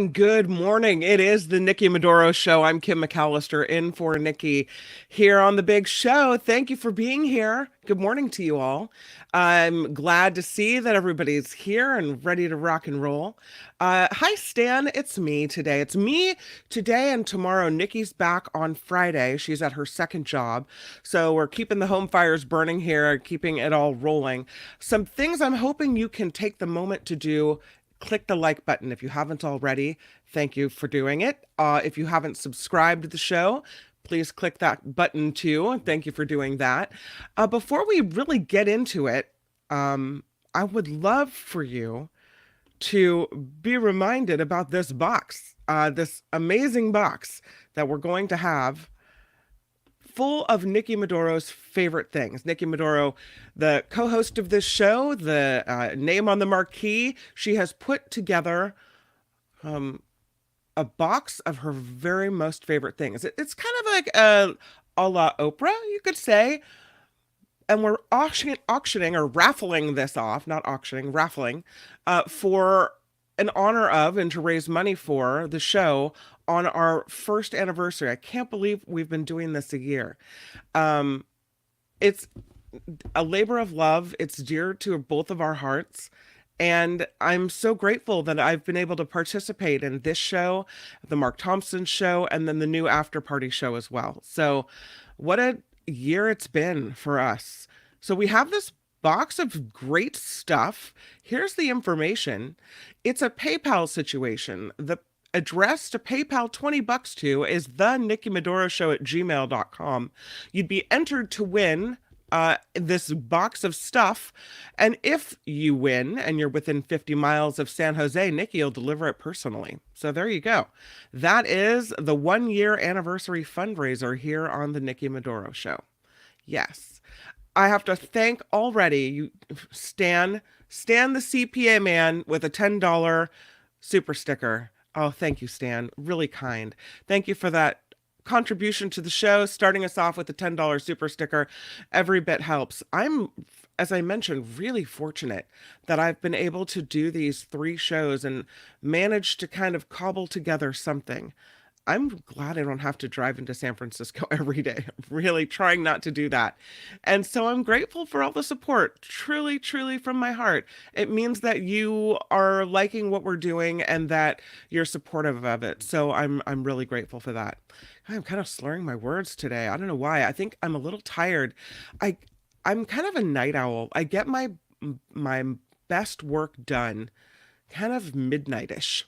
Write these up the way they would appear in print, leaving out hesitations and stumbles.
And good morning. It is the Nikki Medoro Show. I'm Kim McAllister in for Nikki here on the big show. Thank you for being here. Good morning to you all. I'm glad to see that everybody's here and ready to rock and roll. Hi, Stan. It's me today. It's me today and tomorrow. Nikki's back on Friday. She's at her second job. So we're keeping the home fires burning here, keeping it all rolling. Some things I'm hoping you can take the moment to do. Click the like button if you haven't already. Thank you for doing it. If you haven't subscribed to the show, please click that button too. Thank you for doing that. Before we really get into it, I would love for you to be reminded about this box, this amazing box that we're going to have full of Nikki Medoro's favorite things. Nikki Medoro, the co-host of this show, the name on the marquee, she has put together a box of her very most favorite things. It's kind of like a la Oprah, you could say. And we're auctioning or raffling this off, not auctioning, raffling, for in honor of and to raise money for the show on our first anniversary. I can't believe we've been doing this a year. It's a labor of love. It's dear to both of our hearts. And I'm so grateful that I've been able to participate in this show, the Mark Thompson show, and then the new After Party show as well. So what a year it's been for us. So we have this box of great stuff. Here's the information. It's a PayPal situation. The address to PayPal $20 to is the Nikki Medoro Show at gmail.com. You'd be entered to win this box of stuff. And if you win and you're within 50 miles of San Jose, Nikki will deliver it personally. So there you go. That is the 1 year anniversary fundraiser here on the Nikki Medoro Show. Yes. I have to thank already you, Stan the CPA man with a $10 super sticker. Oh, thank you, Stan. Really kind. Thank you for that contribution to the show, starting us off with the $10 super sticker. Every bit helps. I'm, as I mentioned, really fortunate that I've been able to do these 3 shows and manage to kind of cobble together something. I'm glad I don't have to drive into San Francisco every day. I'm really trying not to do that. And so I'm grateful for all the support, truly, truly from my heart. It means that you are liking what we're doing and that you're supportive of it. So I'm really grateful for that. I'm kind of slurring my words today. I don't know why. I think I'm a little tired. I I'm kind of a night owl. I get my best work done kind of midnightish.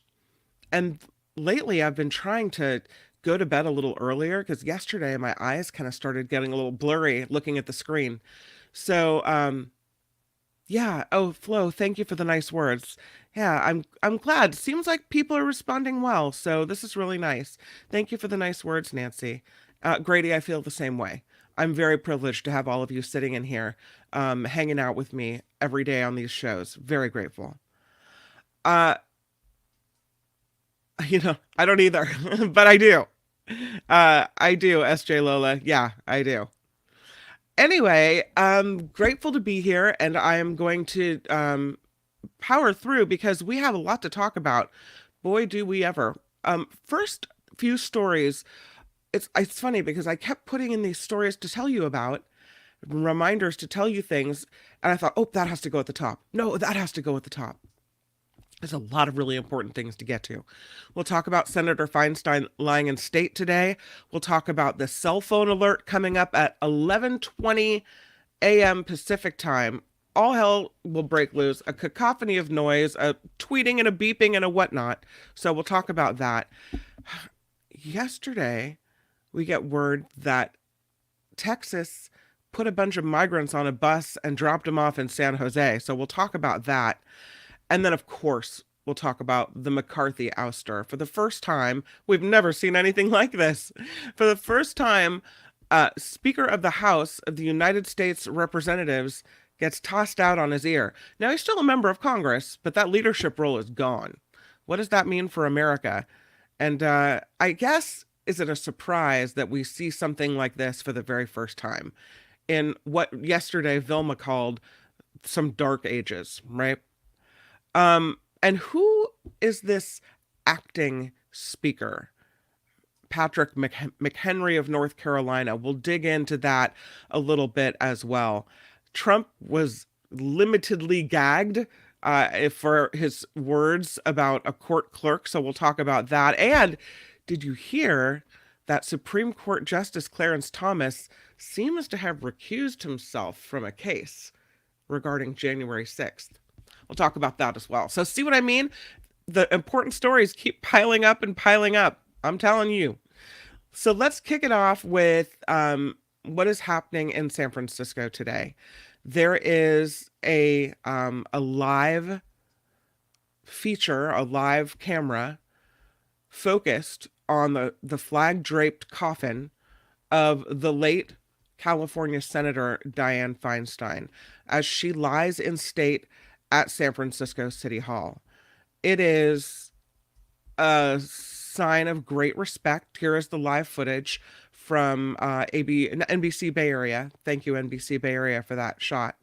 And lately I've been trying to go to bed a little earlier because yesterday my eyes kind of started getting a little blurry looking at the screen. So, yeah. Oh, Flo, thank you for the nice words. Yeah, I'm glad. Seems like people are responding well, so this is really nice. Thank you for the nice words, Nancy. Grady, I feel the same way. I'm very privileged to have all of you sitting in here, hanging out with me every day on these shows. Very grateful. Uh, I don't either, but I do. I do, SJ Lola. Yeah, I do. Anyway, I'm grateful to be here, and I am going to power through because we have a lot to talk about. Boy, do we ever. First few stories. It's funny because I kept putting in these stories to tell you about, reminders to tell you things, and I thought, oh, that has to go at the top. No, that has to go at the top. There's a lot of really important things to get to. We'll talk about Senator Feinstein lying in state today. We'll talk about the cell phone alert coming up at 11:20 a.m. Pacific time. All hell will break loose. A cacophony of noise, a tweeting and a beeping and a whatnot. So we'll talk about that. Yesterday, we get word that Texas put a bunch of migrants on a bus and dropped them off in San Jose. So we'll talk about that. And then, of course, we'll talk about the McCarthy ouster. For the first time, we've never seen anything like this. For the first time, Speaker of the House of the United States Representatives gets tossed out on his ear. Now, he's still a member of Congress, but that leadership role is gone. What does that mean for America? And I guess, is it a surprise that we see something like this for the very first time in what yesterday Vilma called some dark ages, right? And who is this acting speaker, Patrick McHenry of North Carolina. We'll dig into that a little bit as well. Trump was limitedly gagged for his words about a court clerk, so we'll talk about that. And did you hear that Supreme Court Justice Clarence Thomas seems to have recused himself from a case regarding January 6th? We'll talk about that as well. So see what I mean? The important stories keep piling up and piling up. I'm telling you. So let's kick it off with what is happening in San Francisco today. There is a live feature, a live camera focused on the flag draped coffin of the late California Senator Diane Feinstein as she lies in state at San Francisco City Hall. It is a sign of great respect. Here is the live footage from NBC Bay Area. Thank you, NBC Bay Area, for that shot.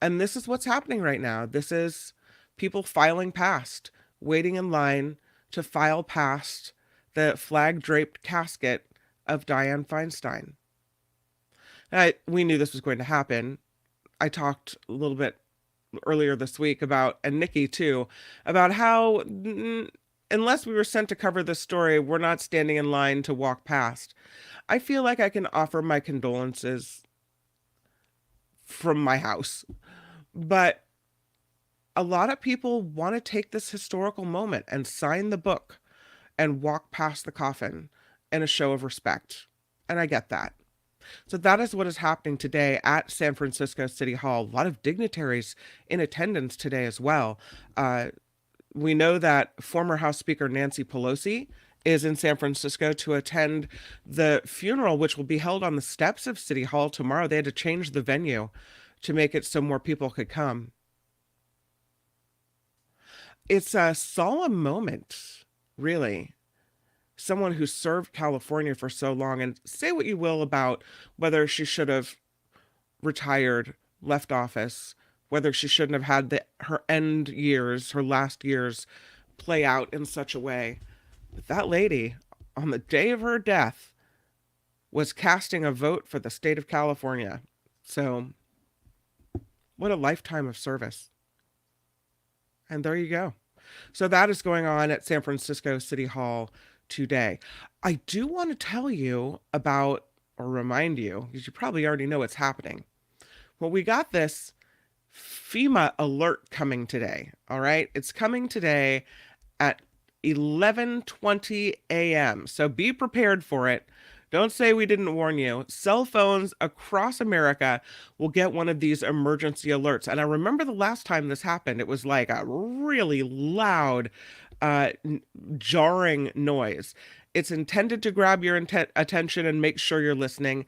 And this is what's happening right now. This is people filing past, waiting in line to file past the flag-draped casket of Diane Feinstein. We knew this was going to happen. I talked a little bit earlier this week about, and Nikki too, about how unless we were sent to cover this story, we're not standing in line to walk past. I feel like I can offer my condolences from my house, but a lot of people want to take this historical moment and sign the book and walk past the coffin in a show of respect. And I get that. So that is what is happening today at San Francisco City Hall. A lot of dignitaries in attendance today as well. We know that former House Speaker Nancy Pelosi is in San Francisco to attend the funeral, which will be held on the steps of City Hall tomorrow. They had to change the venue to make it so more people could come. It's a solemn moment, really. Someone who served California for so long, and say what you will about whether she should have retired, left office, whether she shouldn't have had her end years, her last years play out in such a way. But that lady, on the day of her death, was casting a vote for the state of California. So what a lifetime of service. And there you go. So that is going on at San Francisco City Hall today. I do want to tell you about, or remind you, because you probably already know what's happening. Well, we got this FEMA alert coming today. All right. It's coming today at 11:20 a.m. So be prepared for it. Don't say we didn't warn you. Cell phones across America will get one of these emergency alerts. And I remember the last time this happened, it was like a really loud, jarring noise. It's intended to grab your attention and make sure you're listening.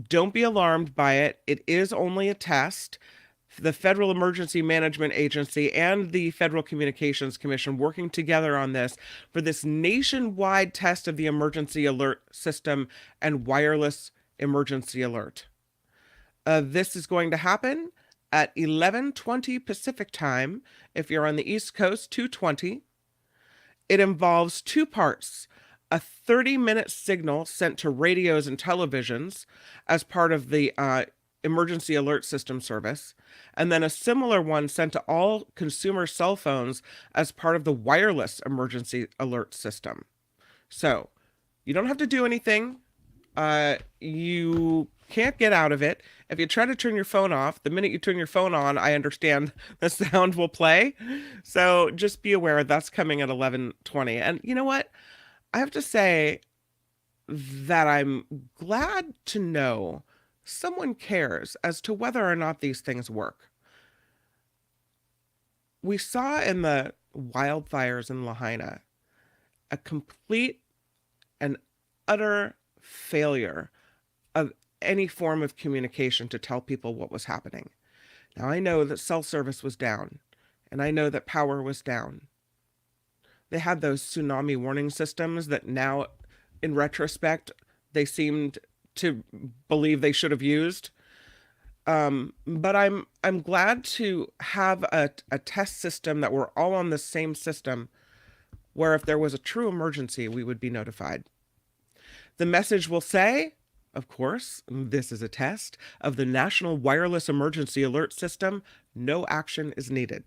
Don't be alarmed by it. It is only a test. The Federal Emergency Management Agency and the Federal Communications Commission working together on this for this nationwide test of the emergency alert system and wireless emergency alert. This is going to happen at 11:20 Pacific time. If you're on the East Coast, 2:20. It involves two parts. A 30-minute signal sent to radios and televisions as part of the emergency alert system service, and then a similar one sent to all consumer cell phones as part of the wireless emergency alert system. So you don't have to do anything. You can't get out of it. If you try to turn your phone off, the minute you turn your phone on, I understand the sound will play. So just be aware that's coming at 11:20. And you know what? I have to say that I'm glad to know someone cares as to whether or not these things work. We saw in the wildfires in Lahaina a complete and utter failure of any form of communication to tell people what was happening. Now, I know that cell service was down, and I know that power was down. They had those tsunami warning systems that now, in retrospect, they seemed to believe they should have used. But I'm glad to have a test system that we're all on the same system where if there was a true emergency, we would be notified. The message will say, of course, this is a test of the National Wireless Emergency Alert System. No action is needed.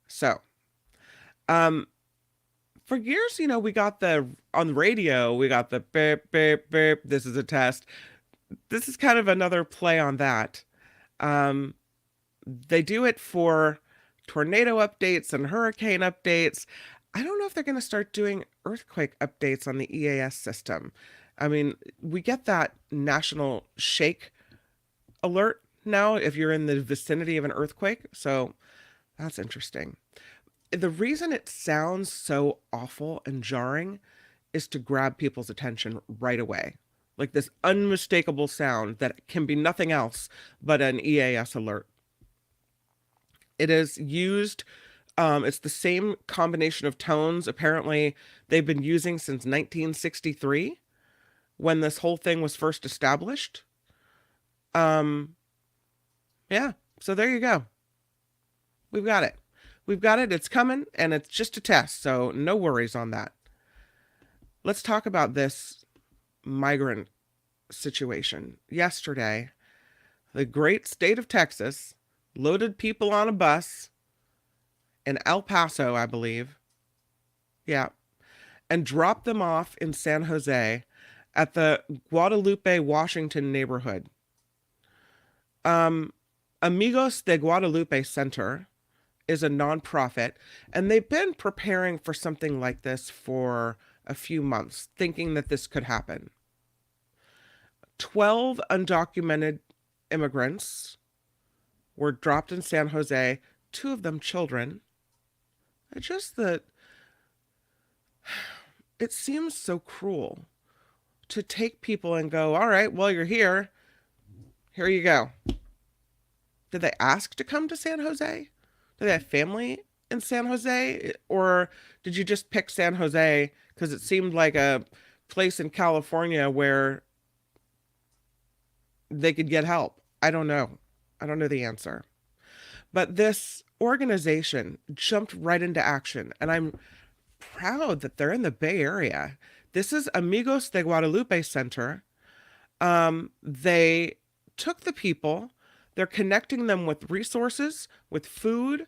So, for years, we got on the radio, we got the beep, beep, beep. This is a test. This is kind of another play on that. They do it for tornado updates and hurricane updates. I don't know if they're going to start doing earthquake updates on the EAS system. I mean, we get that national shake alert now if you're in the vicinity of an earthquake. So that's interesting. The reason it sounds so awful and jarring is to grab people's attention right away. Like this unmistakable sound that can be nothing else but an EAS alert. It is used, it's the same combination of tones apparently they've been using since 1963 when this whole thing was first established. Yeah, so there you go. We've got it. We've got it. It's coming, and it's just a test, so no worries on that. Let's talk about this migrant situation. Yesterday, the great state of Texas loaded people on a bus in El Paso, I believe. Yeah. And dropped them off in San Jose at the Guadalupe, Washington neighborhood. Amigos de Guadalupe Center is a nonprofit, and they've been preparing for something like this for a few months, thinking that this could happen. 12 undocumented immigrants were dropped in San Jose, 2 of them children. It seems so cruel to take people and go, all right, well, you're here. Here you go. Did they ask to come to San Jose? Do they have family in San Jose? Or did you just pick San Jose because it seemed like a place in California where they could get help? I don't know. I don't know the answer. But this organization jumped right into action, and I'm proud that they're in the Bay Area. This is Amigos de Guadalupe Center. They took the people, they're connecting them with resources, with food,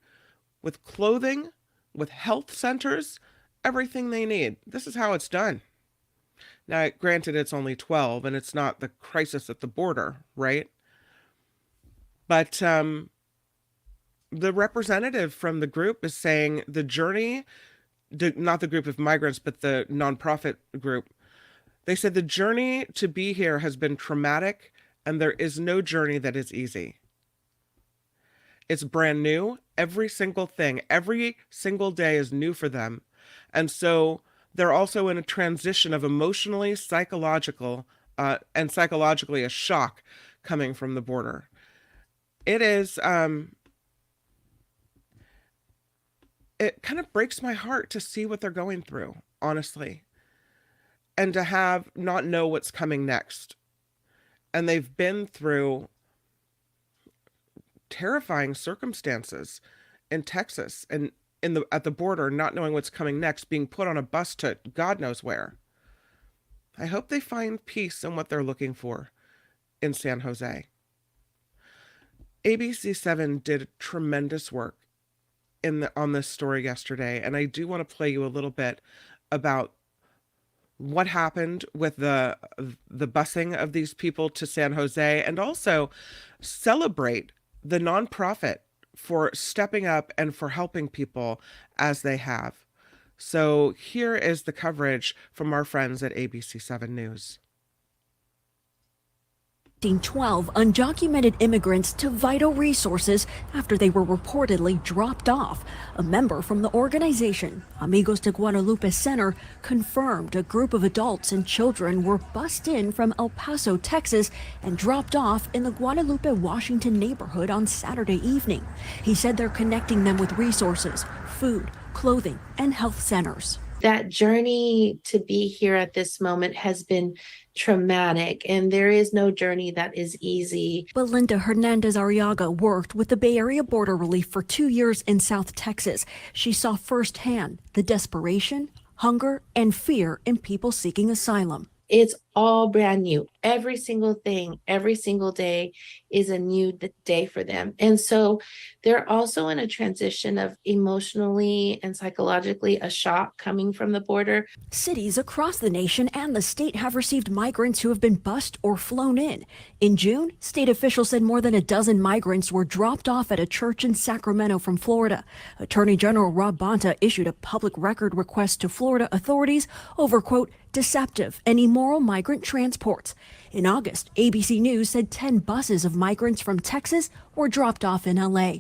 with clothing, with health centers, everything they need. This is how it's done. Now, granted, it's only 12 and it's not the crisis at the border, right? But the representative from the group is saying the journey, not the group of migrants, but the nonprofit group, they said the journey to be here has been traumatic and there is no journey that is easy. It's brand new. Every single thing, every single day is new for them. And so they're also in a transition of emotionally, psychologically a shock coming from the border. It is, it kind of breaks my heart to see what they're going through, honestly. And to not know what's coming next. And they've been through terrifying circumstances in Texas and at the border, not knowing what's coming next, being put on a bus to God knows where. I hope they find peace in what they're looking for in San Jose. ABC7 did tremendous work on this story yesterday, and I do want to play you a little bit about what happened with the busing of these people to San Jose, and also celebrate the nonprofit for stepping up and for helping people as they have. So here is the coverage from our friends at ABC7 News. 12 undocumented immigrants to vital resources after they were reportedly dropped off. A member from the organization, Amigos de Guadalupe Center, confirmed a group of adults and children were bussed in from El Paso, Texas, and dropped off in the Guadalupe, Washington neighborhood on Saturday evening. He said they're connecting them with resources, food, clothing, and health centers. That journey to be here at this moment has been traumatic, and there is no journey that is easy. Belinda Hernandez Arriaga worked with the Bay Area Border Relief for 2 years in South Texas. She saw firsthand the desperation, hunger, and fear in people seeking asylum. It's all brand new. Every single thing, every single day is a new day for them. And so they're also in a transition of emotionally and psychologically a shock coming from the border. Cities across the nation and the state have received migrants who have been bused or flown in. In June, state officials said more than a dozen migrants were dropped off at a church in Sacramento from Florida. Attorney General Rob Bonta issued a public record request to Florida authorities over, quote, deceptive and immoral migrant transports. In August, ABC News said 10 buses of migrants from Texas were dropped off in LA.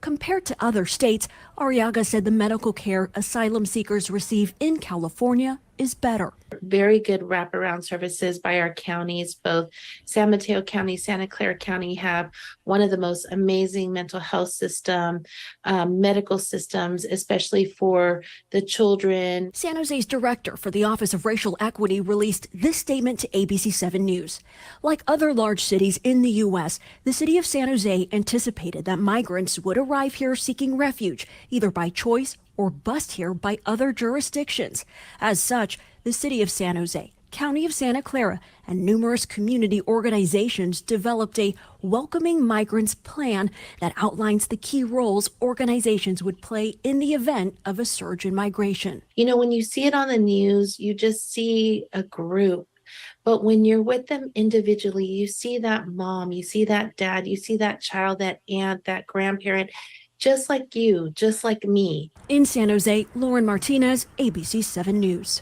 Compared to other states, Arriaga said the medical care asylum seekers receive in California is better. Very good wraparound services by our counties. Both San Mateo County, Santa Clara County have one of the most amazing mental health medical systems, especially for the children. San Jose's director for the Office of Racial Equity released this statement to ABC 7 News. Like other large cities in the U.S., the city of San Jose anticipated that migrants would arrive here seeking refuge, either by choice or bused here by other jurisdictions. As such, the city of San Jose, County of Santa Clara, and numerous community organizations developed a Welcoming Migrants plan that outlines the key roles organizations would play in the event of a surge in migration. You know, when you see it on the news, you just see a group. But when you're with them individually, you see that mom, you see that dad, you see that child, that aunt, that grandparent, just like you, just like me. In San Jose, Lauren Martinez, ABC 7 News.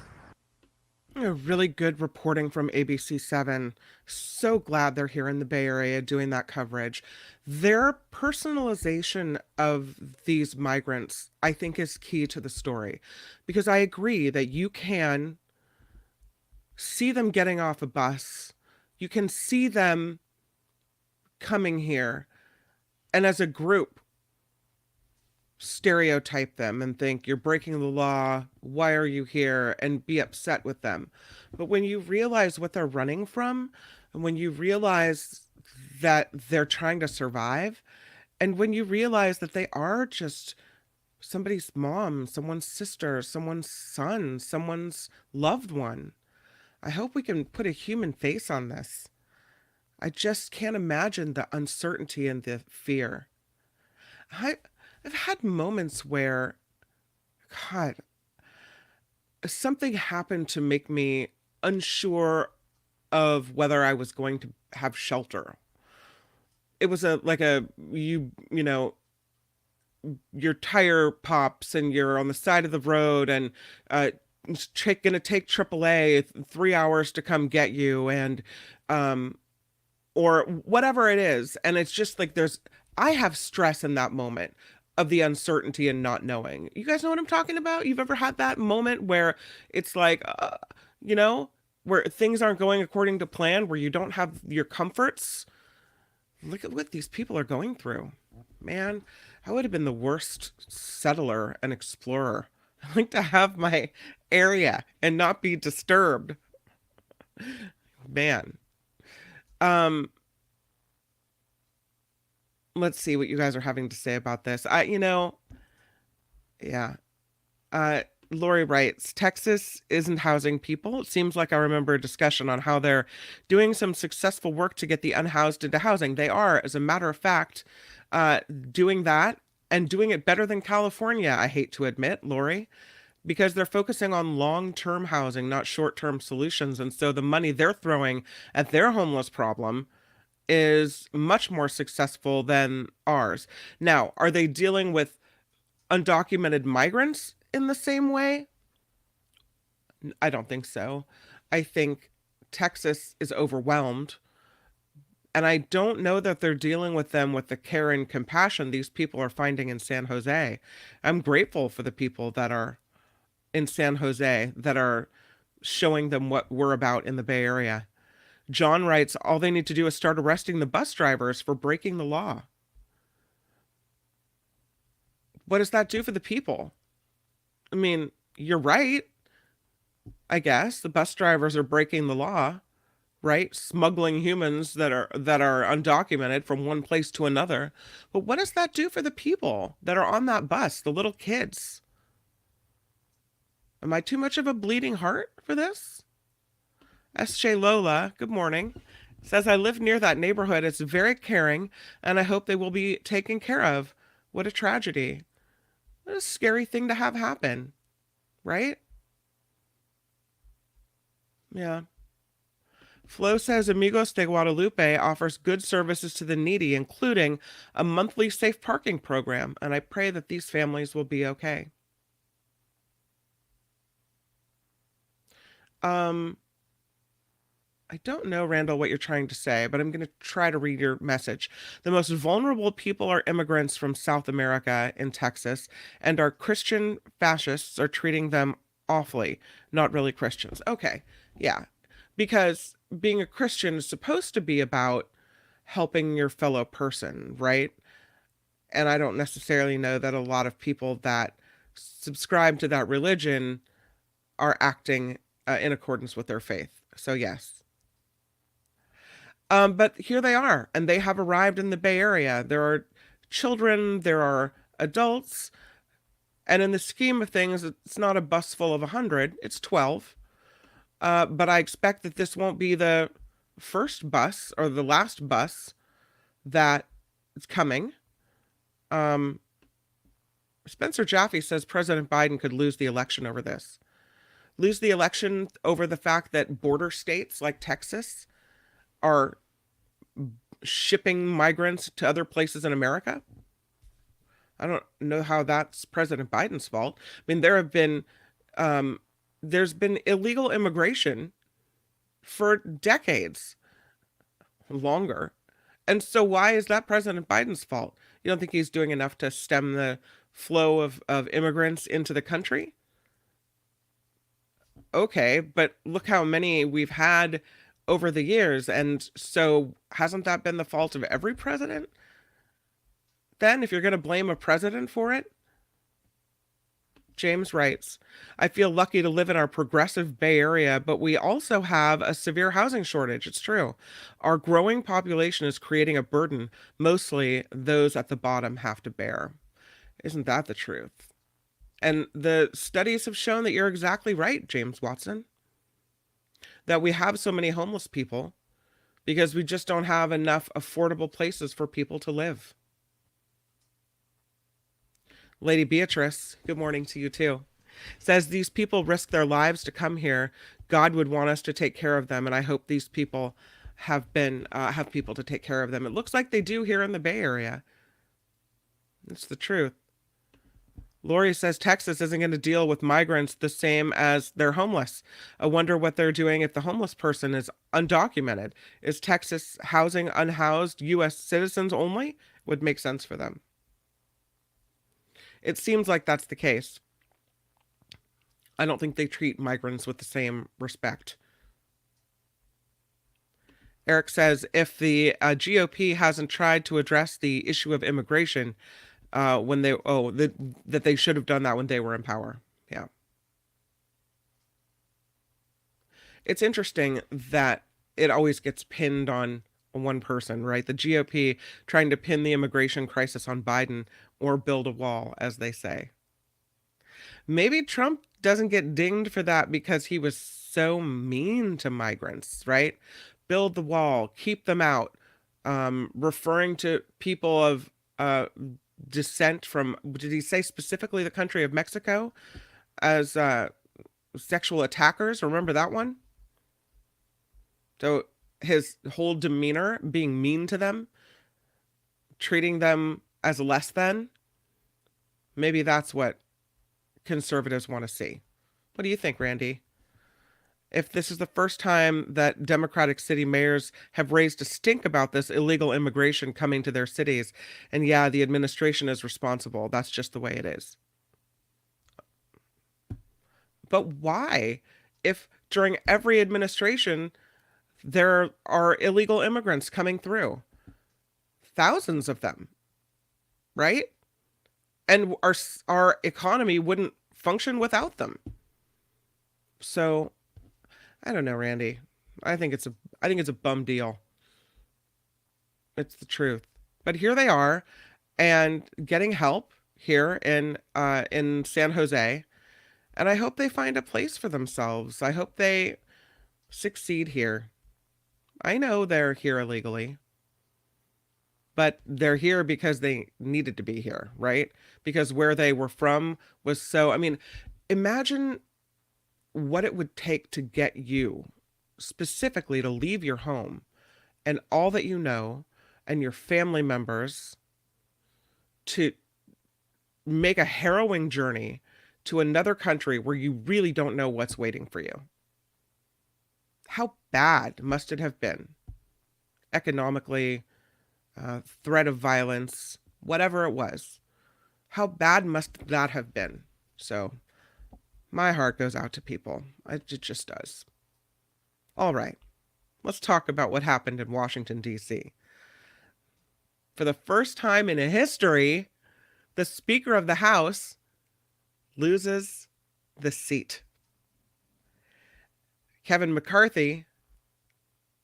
Really good reporting from ABC 7. So glad they're here in the Bay Area doing that coverage. Their personalization of these migrants, I think, is key to the story. Because I agree that you can see them getting off a bus. You can see them coming here. And as a group, stereotype them and think you're breaking the law, why are you here, and be upset with them. But when you realize what they're running from, and when you realize that they're trying to survive, and when you realize that they are just somebody's mom, someone's sister, someone's son, someone's loved one, I hope we can put a human face on this. I just can't imagine the uncertainty and the fear. I've had moments where, God, something happened to make me unsure of whether I was going to have shelter. It was you know, your tire pops and you're on the side of the road and it's gonna take AAA 3 hours to come get you, and or whatever it is, and it's just like I have stress in that moment of the uncertainty and not knowing. You guys know what I'm talking about? You've ever had that moment where it's like, where things aren't going according to plan, where you don't have your comforts? Look at what these people are going through. Man, I would have been the worst settler and explorer. I like to have my area and not be disturbed. Man. Let's see what you guys are having to say about this. Yeah. Lori writes, Texas isn't housing people. It seems like I remember a discussion on how they're doing some successful work to get the unhoused into housing. They are, as a matter of fact, doing that and doing it better than California, I hate to admit, Lori, because they're focusing on long-term housing, not short-term solutions. And so the money they're throwing at their homeless problem is much more successful than ours. Now, are they dealing with undocumented migrants in the same way? I don't think so. I think Texas is overwhelmed, and I don't know that they're dealing with them with the care and compassion these people are finding in San Jose. I'm grateful for the people that are in San Jose that are showing them what we're about in the Bay Area. John writes, all they need to do is start arresting the bus drivers for breaking the law. What does that do for the people? I mean, you're right. I guess the bus drivers are breaking the law, right? Smuggling humans that are undocumented from one place to another. But what does that do for the people that are on that bus, the little kids? Am I too much of a bleeding heart for this? S.J. Lola, good morning, says, I live near that neighborhood. It's very caring, and I hope they will be taken care of. What a tragedy. What a scary thing to have happen, right? Yeah. Flo says Amigos de Guadalupe offers good services to the needy, including a monthly safe parking program, and I pray that these families will be okay. I don't know, Randall, what you're trying to say, but I'm going to try to read your message. The most vulnerable people are immigrants from South America in Texas, and our Christian fascists are treating them awfully. Not really Christians. Okay, yeah. Because being a Christian is supposed to be about helping your fellow person, right? And I don't necessarily know that a lot of people that subscribe to that religion are acting in accordance with their faith. So, yes. But here they are, and they have arrived in the Bay Area. There are children, there are adults, and in the scheme of things, it's not a bus full of 100, it's 12. But I expect that this won't be the first bus or the last bus that is coming. Spencer Jaffe says President Biden could lose the election over this. Lose the election over the fact that border states like Texas are shipping migrants to other places in America. I don't know how that's President Biden's fault. I mean, there's been illegal immigration for decades, longer. And so why is that President Biden's fault? You don't think he's doing enough to stem the flow of immigrants into the country? Okay, but look how many we've had over the years. And so hasn't that been the fault of every president? Then, if you're going to blame a president for it? James writes, I feel lucky to live in our progressive Bay Area, but we also have a severe housing shortage. It's true. Our growing population is creating a burden mostly those at the bottom have to bear. Isn't that the truth? And the studies have shown that you're exactly right, James Watson, that we have so many homeless people because we just don't have enough affordable places for people to live. Lady Beatrice, good morning to you too, says these people risk their lives to come here. God would want us to take care of them, and I hope these people have people to take care of them. It looks like they do here in the Bay Area. It's the truth. Lori says Texas isn't going to deal with migrants the same as they're homeless. I wonder what they're doing if the homeless person is undocumented. Is Texas housing unhoused U.S. citizens only? Would make sense for them. It seems like that's the case. I don't think they treat migrants with the same respect. Eric says if the GOP hasn't tried to address the issue of immigration that they should have done that when they were in power. Yeah. It's interesting that it always gets pinned on one person, right? The GOP trying to pin the immigration crisis on Biden or build a wall, as they say. Maybe Trump doesn't get dinged for that because he was so mean to migrants, right? Build the wall, keep them out, referring to people of descent from, did he say specifically the country of Mexico as sexual attackers? Remember that one? So his whole demeanor, being mean to them, treating them as less than, maybe that's what conservatives want to see. What do you think, Randy? If this is the first time that Democratic city mayors have raised a stink about this illegal immigration coming to their cities, and yeah, the administration is responsible. That's just the way it is. But why? If during every administration, there are illegal immigrants coming through. Thousands of them, right? And our economy wouldn't function without them. So I don't know, Randy. I think it's a I think it's a bum deal. It's the truth. But here they are and getting help here in San Jose, and I hope they find a place for themselves. I hope they succeed here. I know they're here illegally, but they're here because they needed to be here, right? Because where they were from was so, I mean, imagine what it would take to get you specifically to leave your home and all that you know and your family members to make a harrowing journey to another country where you really don't know what's waiting for you. How bad must it have been economically, threat of violence, whatever it was? How bad must that have been? So my heart goes out to people. It just does. All right, let's talk about what happened in Washington, D.C. For the first time in history, the Speaker of the House loses the seat. Kevin McCarthy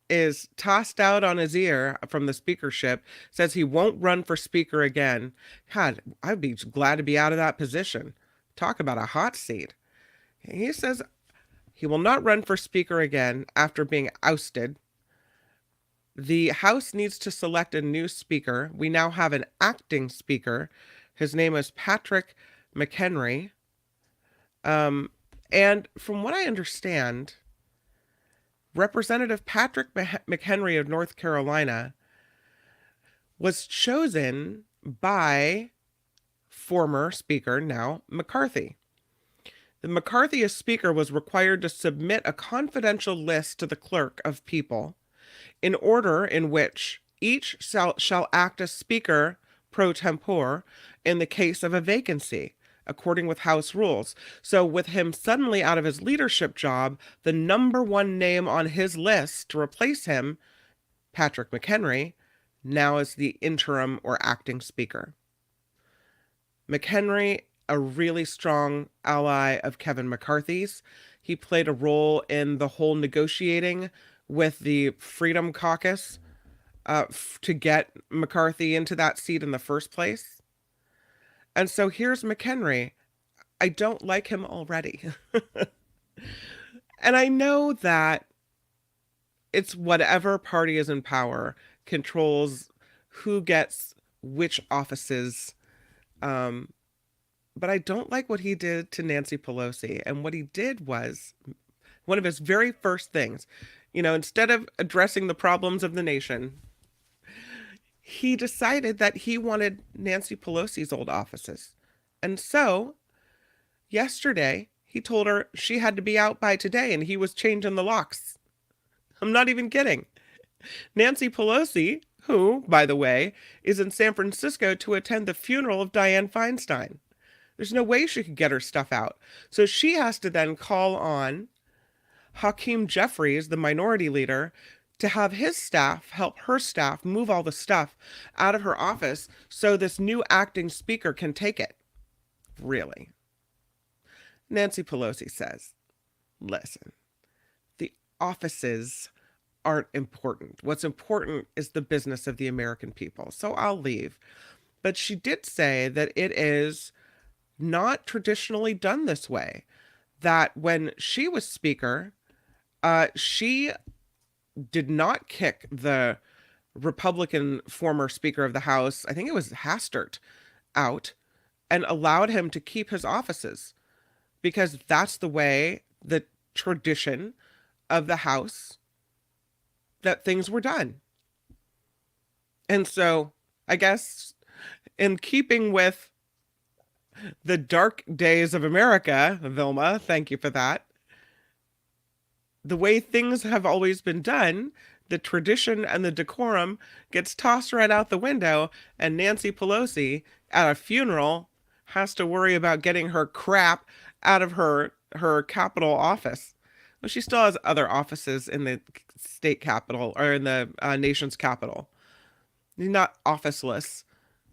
is tossed out on his ear from the speakership, says he won't run for speaker again. God, I'd be glad to be out of that position. Talk about a hot seat. He says he will not run for speaker again after being ousted. The House needs to select a new speaker. We now have an acting speaker. His name is Patrick McHenry. And from what I understand, Representative Patrick McHenry of North Carolina was chosen by former Speaker, now McCarthy. The McCarthy as Speaker was required to submit a confidential list to the Clerk of people in order in which each shall act as Speaker pro tempore in the case of a vacancy, according with House rules. So with him suddenly out of his leadership job, the number one name on his list to replace him, Patrick McHenry, now is the interim or acting speaker. McHenry, a really strong ally of Kevin McCarthy's. He played a role in the whole negotiating with the Freedom Caucus to get McCarthy into that seat in the first place. And so here's McHenry. I don't like him already. And I know that it's whatever party is in power controls who gets which offices. But I don't like what he did to Nancy Pelosi. And what he did was one of his very first things, instead of addressing the problems of the nation, he decided that he wanted Nancy Pelosi's old offices. And so yesterday he told her she had to be out by today and he was changing the locks. I'm not even kidding. Nancy Pelosi, who, by the way, is in San Francisco to attend the funeral of Diane Feinstein. There's no way she could get her stuff out. So she has to then call on Hakeem Jeffries, the minority leader, to have his staff help her staff move all the stuff out of her office so this new acting speaker can take it. Really? Nancy Pelosi says, listen, the offices aren't important. What's important is the business of the American people. So I'll leave. But she did say that it is not traditionally done this way. That when she was speaker, she did not kick the Republican former Speaker of the House, I think it was Hastert, out and allowed him to keep his offices because that's the way, the tradition of the House, that things were done. And so I guess in keeping with the dark days of America, Vilma, thank you for that, the way things have always been done, the tradition and the decorum gets tossed right out the window, and Nancy Pelosi at a funeral has to worry about getting her crap out of her Capitol office. Well, she still has other offices in the state capitol or in the nation's capital. Not officeless,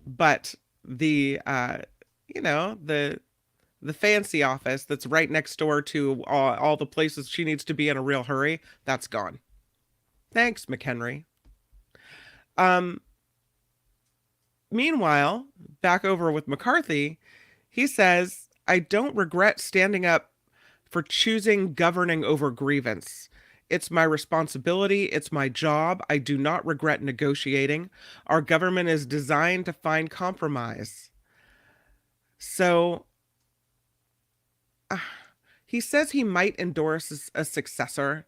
but the the fancy office that's right next door to all the places she needs to be in a real hurry, that's gone. Thanks, McHenry. Meanwhile, back over with McCarthy, he says, I don't regret standing up for choosing governing over grievance. It's my responsibility. It's my job. I do not regret negotiating. Our government is designed to find compromise. So he says he might endorse a successor.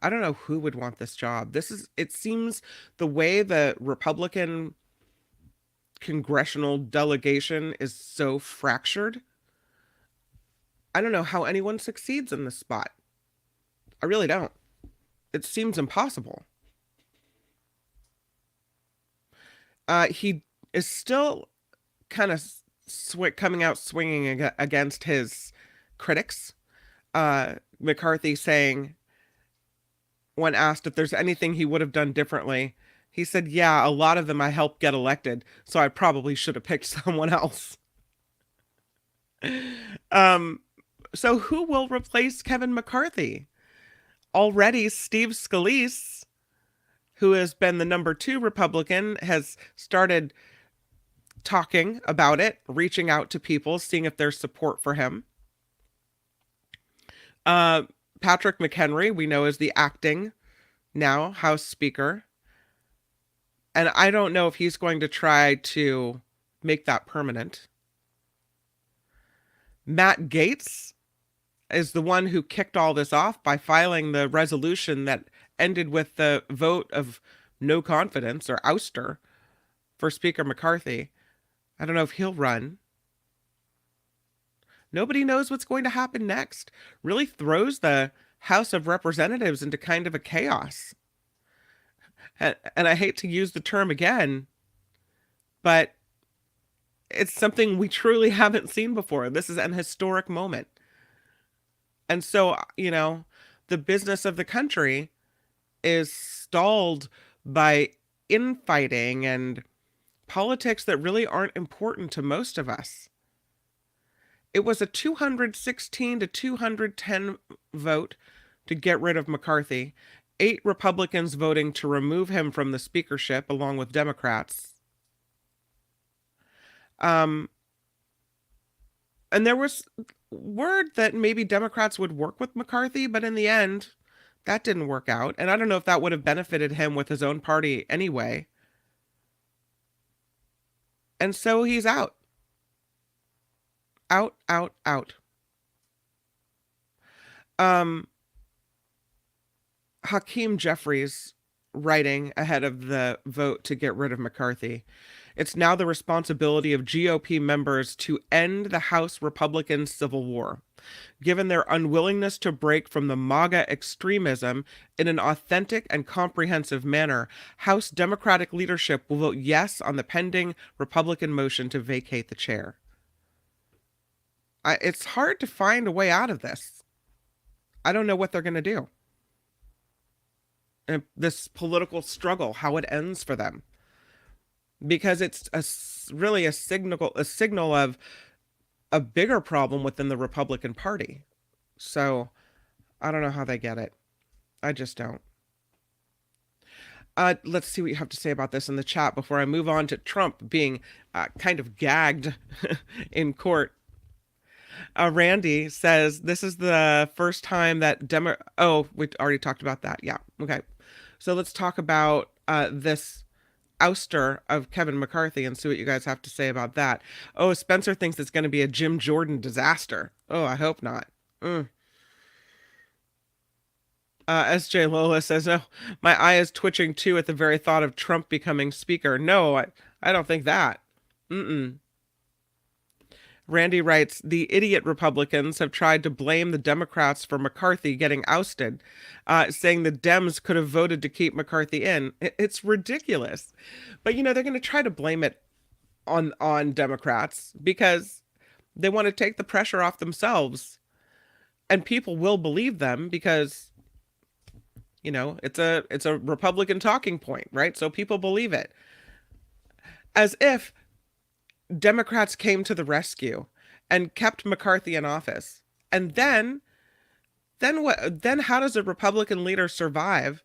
I don't know who would want this job. It seems the way the Republican congressional delegation is so fractured. I don't know how anyone succeeds in this spot. I really don't. It seems impossible. He is still kind of coming out swinging against his critics. McCarthy saying, when asked if there's anything he would have done differently, he said, yeah, a lot of them I helped get elected, so I probably should have picked someone else. So who will replace Kevin McCarthy? Already, Steve Scalise, who has been the number 2 Republican, has started talking about it, reaching out to people, seeing if there's support for him. Patrick McHenry, we know, is the acting now House Speaker. And I don't know if he's going to try to make that permanent. Matt Gaetz is the one who kicked all this off by filing the resolution that ended with the vote of no confidence or ouster for Speaker McCarthy. I don't know if he'll run. Nobody knows what's going to happen next. Really throws the House of Representatives into kind of a chaos. And I hate to use the term again, but it's something we truly haven't seen before. This is an historic moment. And so, the business of the country is stalled by infighting and politics that really aren't important to most of us. It was a 216 to 210 vote to get rid of McCarthy. 8 Republicans voting to remove him from the speakership, along with Democrats. And there was word that maybe Democrats would work with McCarthy, but in the end, that didn't work out. And I don't know if that would have benefited him with his own party anyway. And so he's out. Out, out, out. Hakeem Jeffries writing ahead of the vote to get rid of McCarthy. It's now the responsibility of GOP members to end the House Republican civil war. Given their unwillingness to break from the MAGA extremism in an authentic and comprehensive manner, House Democratic leadership will vote yes on the pending Republican motion to vacate the chair. It's hard to find a way out of this. I don't know what they're going to do. This political struggle, how it ends for them. Because it's really a signal of a bigger problem within the Republican Party. So I don't know how they get it. I just don't. Let's see what you have to say about this in the chat before I move on to Trump being kind of gagged in court. Randy says this is the first time that we already talked about that. Yeah. Okay. So let's talk about this ouster of Kevin McCarthy and see what you guys have to say about that. Oh, Spencer thinks it's going to be a Jim Jordan disaster. Oh, I hope not. SJ Lola says, oh, my eye is twitching too at the very thought of Trump becoming speaker. No, I don't think that. Randy writes, the idiot Republicans have tried to blame the Democrats for McCarthy getting ousted, saying the Dems could have voted to keep McCarthy in. It's ridiculous. But, they're going to try to blame it on Democrats because they want to take the pressure off themselves. And people will believe them because, it's a Republican talking point, right? So people believe it. As if Democrats came to the rescue and kept McCarthy in office. And then what? Then how does a Republican leader survive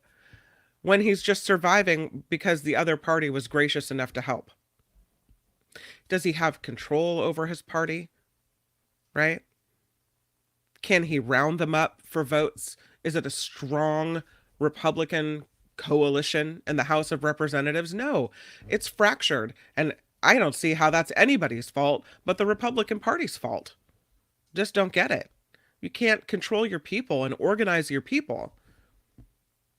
when he's just surviving because the other party was gracious enough to help? Does he have control over his party? Right? Can he round them up for votes? Is it a strong Republican coalition in the House of Representatives? No, it's fractured. And I don't see how that's anybody's fault but the Republican Party's fault. Just don't get it. You can't control your people and organize your people.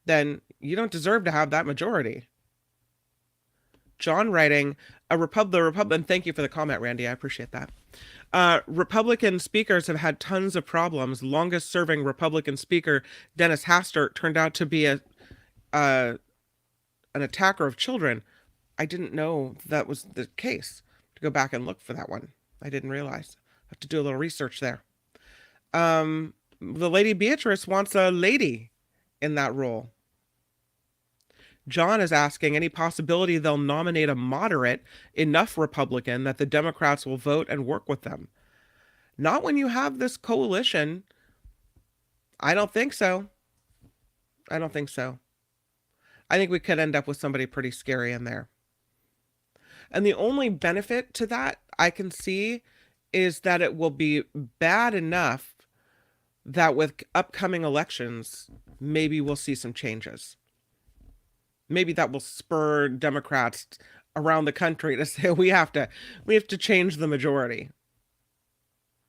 Then you don't deserve to have that majority. John writing, the Republican, thank you for the comment, Randy. I appreciate that. Republican speakers have had tons of problems. Longest serving Republican speaker, Dennis Hastert, turned out to be an attacker of children. I didn't know that was the case. To go back and look for that one. I didn't realize. I have to do a little research there. The Lady Beatrice wants a lady in that role. John is asking any possibility they'll nominate a moderate enough Republican that the Democrats will vote and work with them. Not when you have this coalition. I don't think so. I don't think so. I think we could end up with somebody pretty scary in there. And the only benefit to that I can see is that it will be bad enough that with upcoming elections, maybe we'll see some changes. Maybe that will spur Democrats around the country to say we have to change the majority.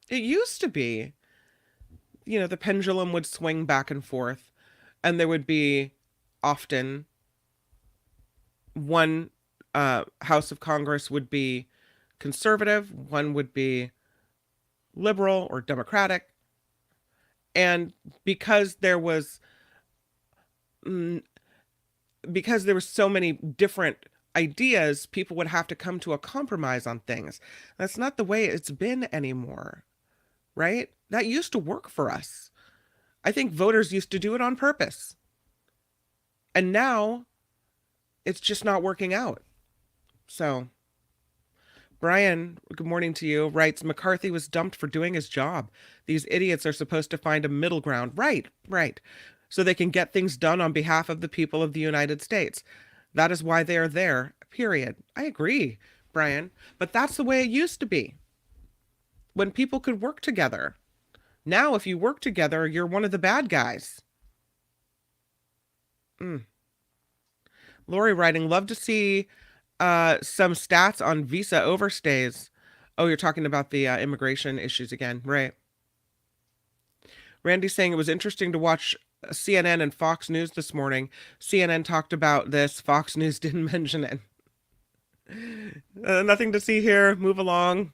It used to be, the pendulum would swing back and forth, and there would be often one House of Congress would be conservative, one would be liberal or Democratic, and because there was so many different ideas, people would have to come to a compromise on things. That's not the way it's been anymore, right? That used to work for us. I think voters used to do it on purpose. And now it's just not working out. So Brian, good morning to you, writes, McCarthy was dumped for doing his job. These idiots are supposed to find a middle ground. Right. So they can get things done on behalf of the people of the United States. That is why they are there, period. I agree, Brian. But that's the way it used to be, when people could work together. Now, if you work together, you're one of the bad guys. Lori writing, love to see some stats on visa overstays. Oh, you're talking about the immigration issues again, right? Randy saying it was interesting to watch CNN and Fox News this morning. CNN talked about this. Fox News didn't mention it. Nothing to see here. Move along.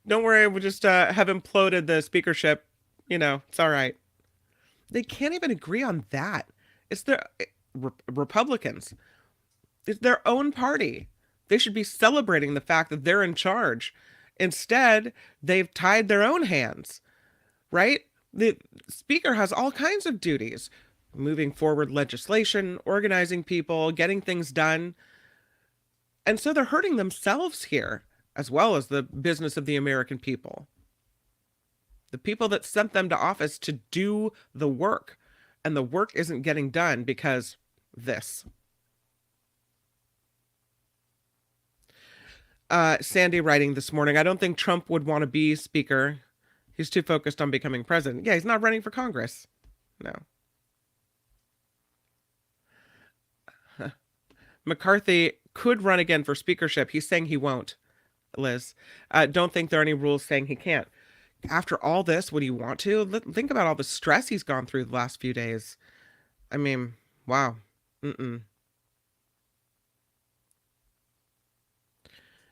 Don't worry. We'll just have imploded the speakership. It's all right. They can't even agree on that. It's their Republicans. It's their own party. They should be celebrating the fact that they're in charge. Instead, they've tied their own hands, right? The speaker has all kinds of duties, moving forward legislation, organizing people, getting things done. And so they're hurting themselves here, as well as the business of the American people. The people that sent them to office to do the work. And the work isn't getting done because this. Sandy writing this morning, I don't think Trump would want to be speaker. He's too focused on becoming president. Yeah, he's not running for Congress. No. McCarthy could run again for speakership. He's saying he won't, Liz. Don't think there are any rules saying he can't. After all this, would he want to? Think about all the stress he's gone through the last few days. I mean, wow.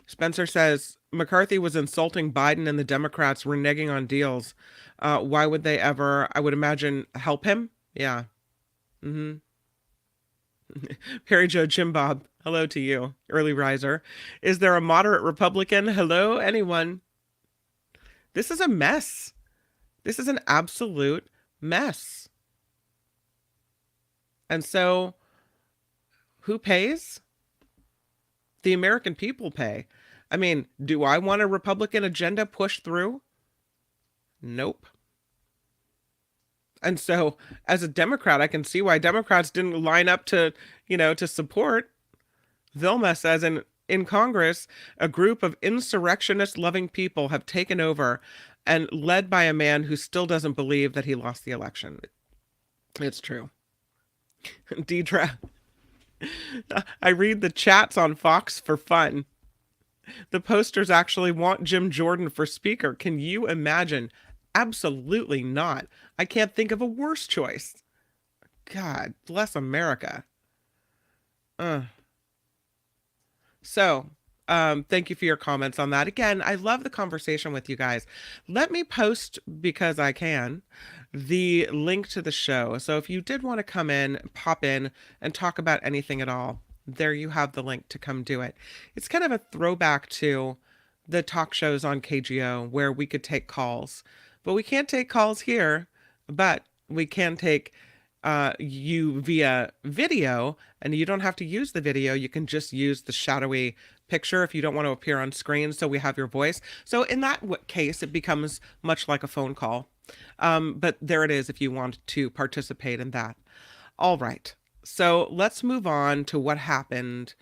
Spencer says, McCarthy was insulting Biden and the Democrats reneging on deals. Why would they ever, I would imagine, help him? Yeah. Perry Joe Jim Bob, hello to you, early riser. Is there a moderate Republican? Hello, anyone? This is a mess. This is an absolute mess. And so, who pays? The American people pay. I mean, do I want a Republican agenda pushed through? Nope. And so, as a Democrat, I can see why Democrats didn't line up to support. Vilma says in Congress, a group of insurrectionist loving people have taken over and led by a man who still doesn't believe that he lost the election. It's true. Deidre, I read the chats on Fox for fun. The posters actually want Jim Jordan for speaker. Can you imagine? Absolutely not. I can't think of a worse choice. God bless America. Uh. So, thank you for your comments on that. Again, I love the conversation with you guys. Let me post, because I can, the link to the show. So if you did want to come in, pop in, and talk about anything at all, there you have the link to come do it. It's kind of a throwback to the talk shows on KGO where we could take calls. But we can't take calls here, but we can take you via video, and you don't have to use the video. You can just use the shadowy picture if you don't want to appear on screen, so we have your voice. So in that case, it becomes much like a phone call. But there it is if you want to participate in that. All right. So let's move on to what happened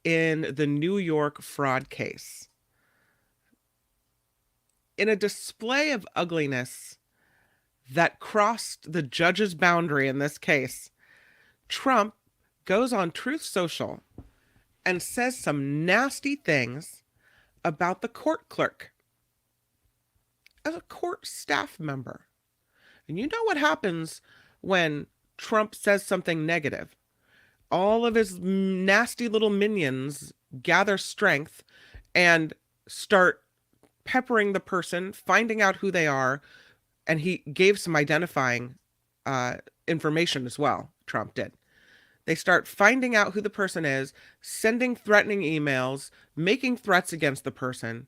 in the New York fraud case. In a display of ugliness that crossed the judge's boundary in this case, Trump goes on Truth Social and says some nasty things about the court clerk as a court staff member. And you know what happens when Trump says something negative? All of his nasty little minions gather strength and start peppering the person, finding out who they are. And he gave some identifying information as well, Trump did. They start finding out who the person is, sending threatening emails, making threats against the person.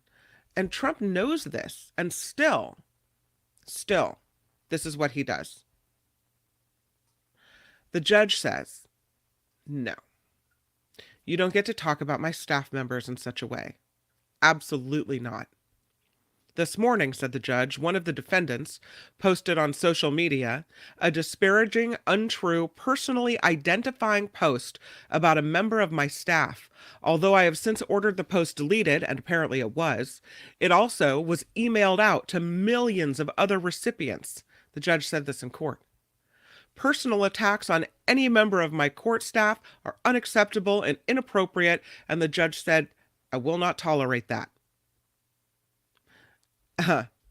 And Trump knows this. And still, this is what he does. The judge says, no, you don't get to talk about my staff members in such a way. Absolutely not. This morning, said the judge, one of the defendants posted on social media a disparaging, untrue, personally identifying post about a member of my staff. Although I have since ordered the post deleted, and apparently it was, it also was emailed out to millions of other recipients. The judge said this in court. Personal attacks on any member of my court staff are unacceptable and inappropriate, and the judge said, I will not tolerate that.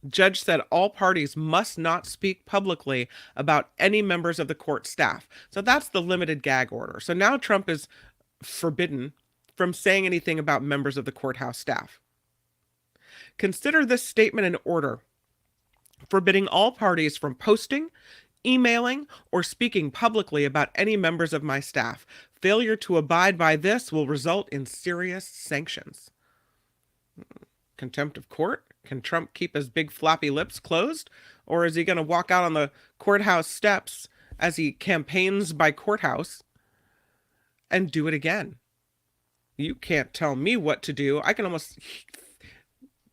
Judge said all parties must not speak publicly about any members of the court staff. So that's the limited gag order. So now Trump is forbidden from saying anything about members of the courthouse staff. Consider this statement an order forbidding all parties from posting, emailing, or speaking publicly about any members of my staff. Failure to abide by this will result in serious sanctions. Contempt of court? Can Trump keep his big floppy lips closed? Or is he going to walk out on the courthouse steps as he campaigns by courthouse and do it again? You can't tell me what to do. I can almost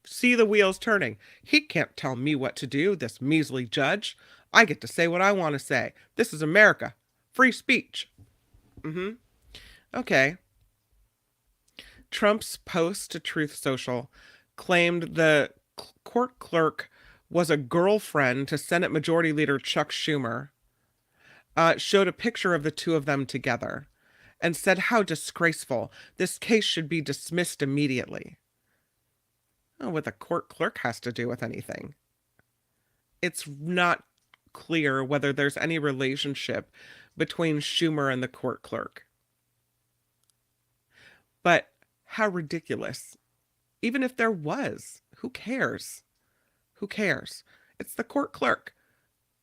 see the wheels turning. He can't tell me what to do, this measly judge. I get to say what I want to say. This is America. Free speech. Okay. Trump's post to Truth Social claimed the court clerk was a girlfriend to Senate Majority Leader Chuck Schumer, showed a picture of the two of them together, and said how disgraceful. This case should be dismissed immediately. Oh, what the court clerk has to do with anything. It's not clear whether there's any relationship between Schumer and the court clerk. But how ridiculous. Even if there was, who cares? Who cares? It's the court clerk.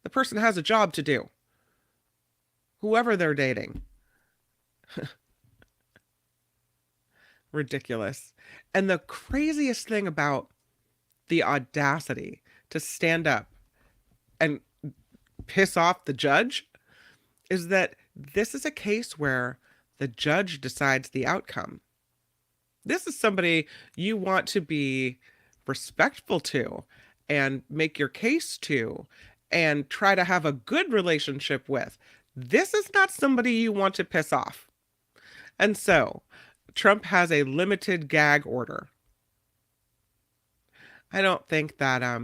The person has a job to do. Whoever they're dating. Ridiculous. And the craziest thing about the audacity to stand up and piss off the judge is that this is a case where the judge decides the outcome. This is somebody you want to be respectful to and make your case to and try to have a good relationship with. This is not somebody you want to piss off. And so Trump has a limited gag order. I don't think that I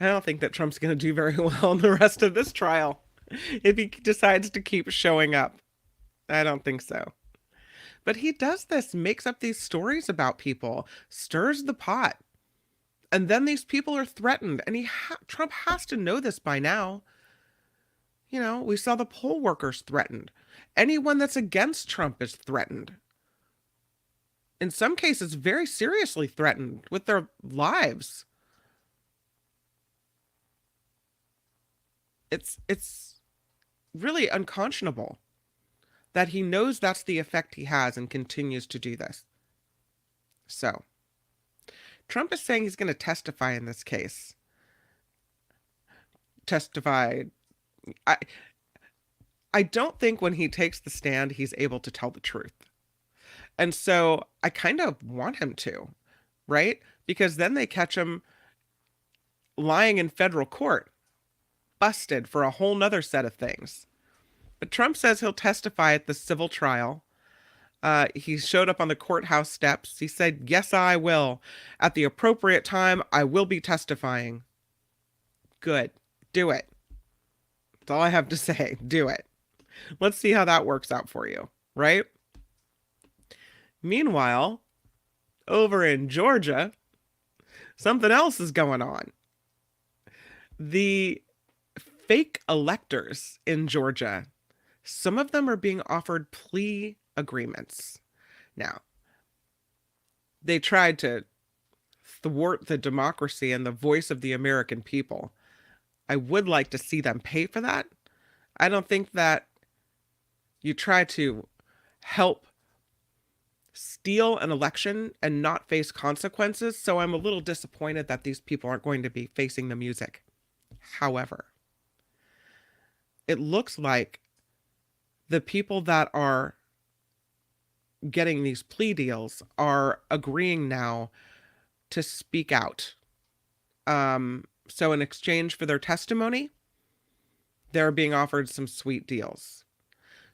don't think that Trump's going to do very well in the rest of this trial if he decides to keep showing up. I don't think so. But he does this, makes up these stories about people, stirs the pot. And then these people are threatened. And Trump has to know this by now. You know, we saw the poll workers threatened. Anyone that's against Trump is threatened. In some cases, very seriously threatened with their lives. It's really unconscionable that he knows that's the effect he has and continues to do this. So, Trump is saying he's going to testify in this case. Testify. I don't think when he takes the stand, he's able to tell the truth. And so I kind of want him to, right? Because then they catch him lying in federal court, busted for a whole nother set of things. But Trump says he'll testify at the civil trial. He showed up on the courthouse steps. He said, yes, I will. At the appropriate time, I will be testifying. Good. Do it. That's all I have to say. Do it. Let's see how that works out for you, right? Meanwhile, over in Georgia, something else is going on. The fake electors in Georgia, some of them are being offered plea agreements. Now, they tried to thwart the democracy and the voice of the American people. I would like to see them pay for that. I don't think that you try to help steal an election and not face consequences, so I'm a little disappointed that these people aren't going to be facing the music. However, it looks like the people that are getting these plea deals are agreeing now to speak out. So in exchange for their testimony, they're being offered some sweet deals.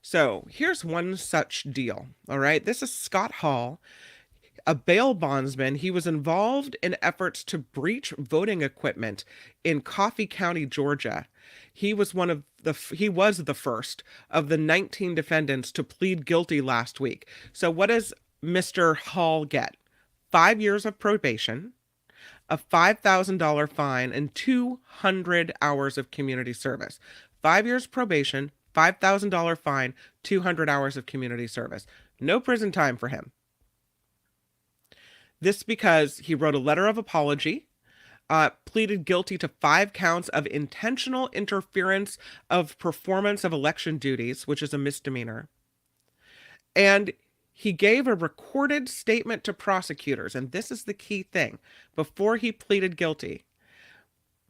So here's one such deal. All right. This is Scott Hall, a bail bondsman. He was involved in efforts to breach voting equipment in Coffee County, Georgia. He was the first of the 19 defendants to plead guilty last week. So what does Mr. Hall get? 5 years of probation, a $5,000 fine, and 200 hours of community service. 5 years probation, $5,000 fine, 200 hours of community service. No prison time for him. This because he wrote a letter of apology, pleaded guilty to 5 counts of intentional interference of performance of election duties, which is a misdemeanor. And he gave a recorded statement to prosecutors, and this is the key thing. Before he pleaded guilty,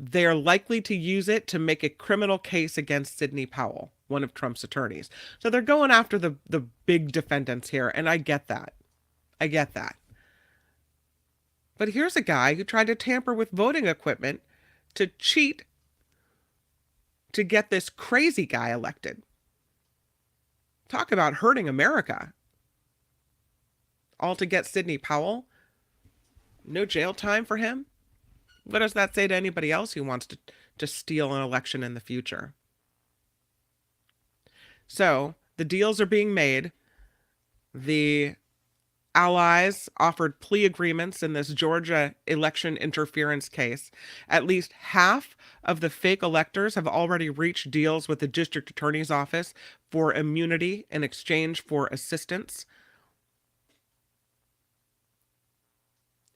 they are likely to use it to make a criminal case against Sidney Powell, one of Trump's attorneys. So they're going after the big defendants here, and I get that. I get that. But here's a guy who tried to tamper with voting equipment to cheat to get this crazy guy elected. Talk about hurting America. All to get Sidney Powell? No jail time for him? What does that say to anybody else who wants to steal an election in the future? So, the deals are being made. The allies offered plea agreements in this Georgia election interference case. At least half of the fake electors have already reached deals with the district attorney's office for immunity in exchange for assistance.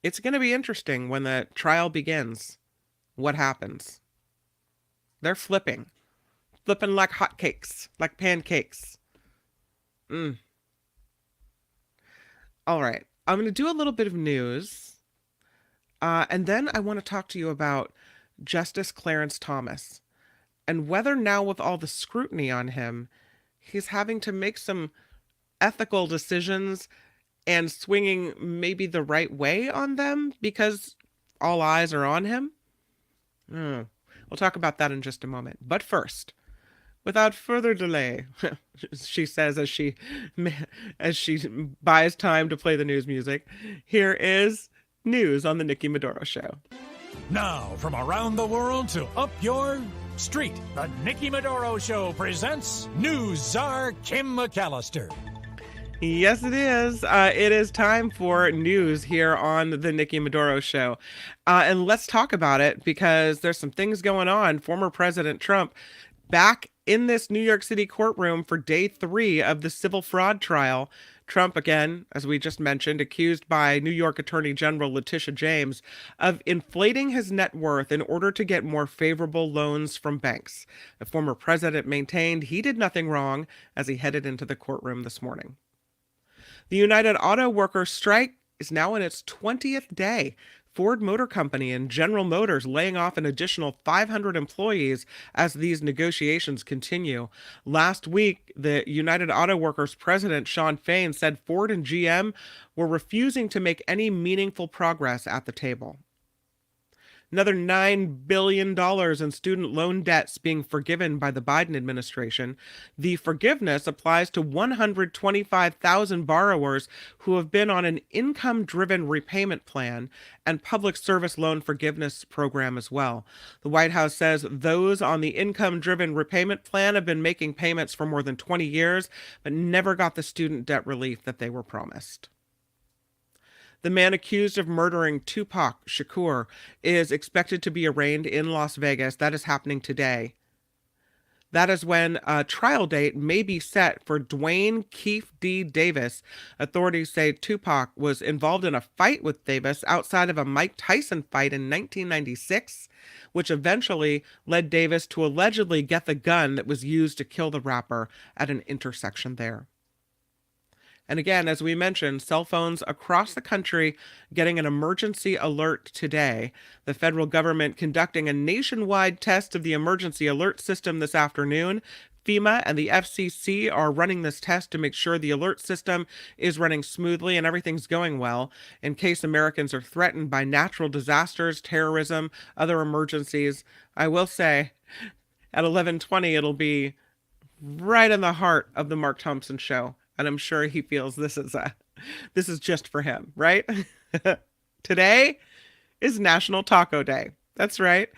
It's going to be interesting when the trial begins. What happens? They're flipping like hotcakes, like pancakes. All right. I'm going to do a little bit of news. And then I want to talk to you about Justice Clarence Thomas and whether now with all the scrutiny on him, he's having to make some ethical decisions and swinging maybe the right way on them because all eyes are on him? Hmm. We'll talk about that in just a moment. But first, without further delay, she says as she buys time to play the news music, here is news on the Nikki Medoro Show. Now, from around the world to up your street, the Nikki Medoro Show presents News Czar Kim McAllister. Yes, it is. It is time for news here on the Nikki Medoro Show. And let's talk about it because there's some things going on. Former President Trump back in this New York City courtroom for day 3 of the civil fraud trial. Trump, again, as we just mentioned, accused by New York Attorney General Letitia James of inflating his net worth in order to get more favorable loans from banks. The former president maintained he did nothing wrong as he headed into the courtroom this morning. The United Auto Workers strike is now in its 20th day. Ford Motor Company and General Motors laying off an additional 500 employees as these negotiations continue. Last week, the United Auto Workers president, Shawn Fain, said Ford and GM were refusing to make any meaningful progress at the table. Another $9 billion in student loan debts being forgiven by the Biden administration. The forgiveness applies to 125,000 borrowers who have been on an income-driven repayment plan and public service loan forgiveness program as well. The White House says those on the income-driven repayment plan have been making payments for more than 20 years, but never got the student debt relief that they were promised. The man accused of murdering Tupac Shakur is expected to be arraigned in Las Vegas. That is happening today. That is when a trial date may be set for Dwayne Keefe D. Davis. Authorities say Tupac was involved in a fight with Davis outside of a Mike Tyson fight in 1996, which eventually led Davis to allegedly get the gun that was used to kill the rapper at an intersection there. And again, as we mentioned, cell phones across the country getting an emergency alert today. The federal government conducting a nationwide test of the emergency alert system this afternoon. FEMA and the FCC are running this test to make sure the alert system is running smoothly and everything's going well in case Americans are threatened by natural disasters, terrorism, other emergencies. I will say at 11:20, it'll be right in the heart of the Mark Thompson Show. And I'm sure he feels this is just for him, right? Today is National Taco Day. That's right.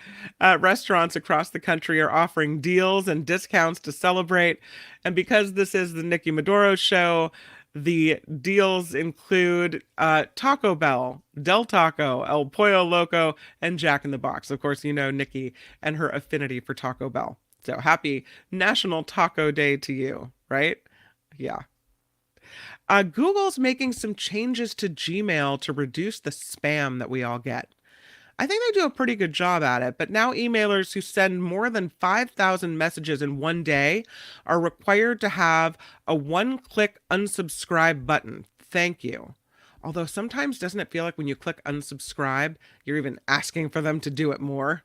Restaurants across the country are offering deals and discounts to celebrate. And because this is the Nikki Medoro Show, the deals include Taco Bell, Del Taco, El Pollo Loco, and Jack in the Box. Of course, you know Nikki and her affinity for Taco Bell. So happy National Taco Day to you, right? Yeah. Google's making some changes to Gmail to reduce the spam that we all get. I think they do a pretty good job at it, but now emailers who send more than 5,000 messages in one day are required to have a one-click unsubscribe button. Thank you. Although sometimes doesn't it feel like when you click unsubscribe, you're even asking for them to do it more?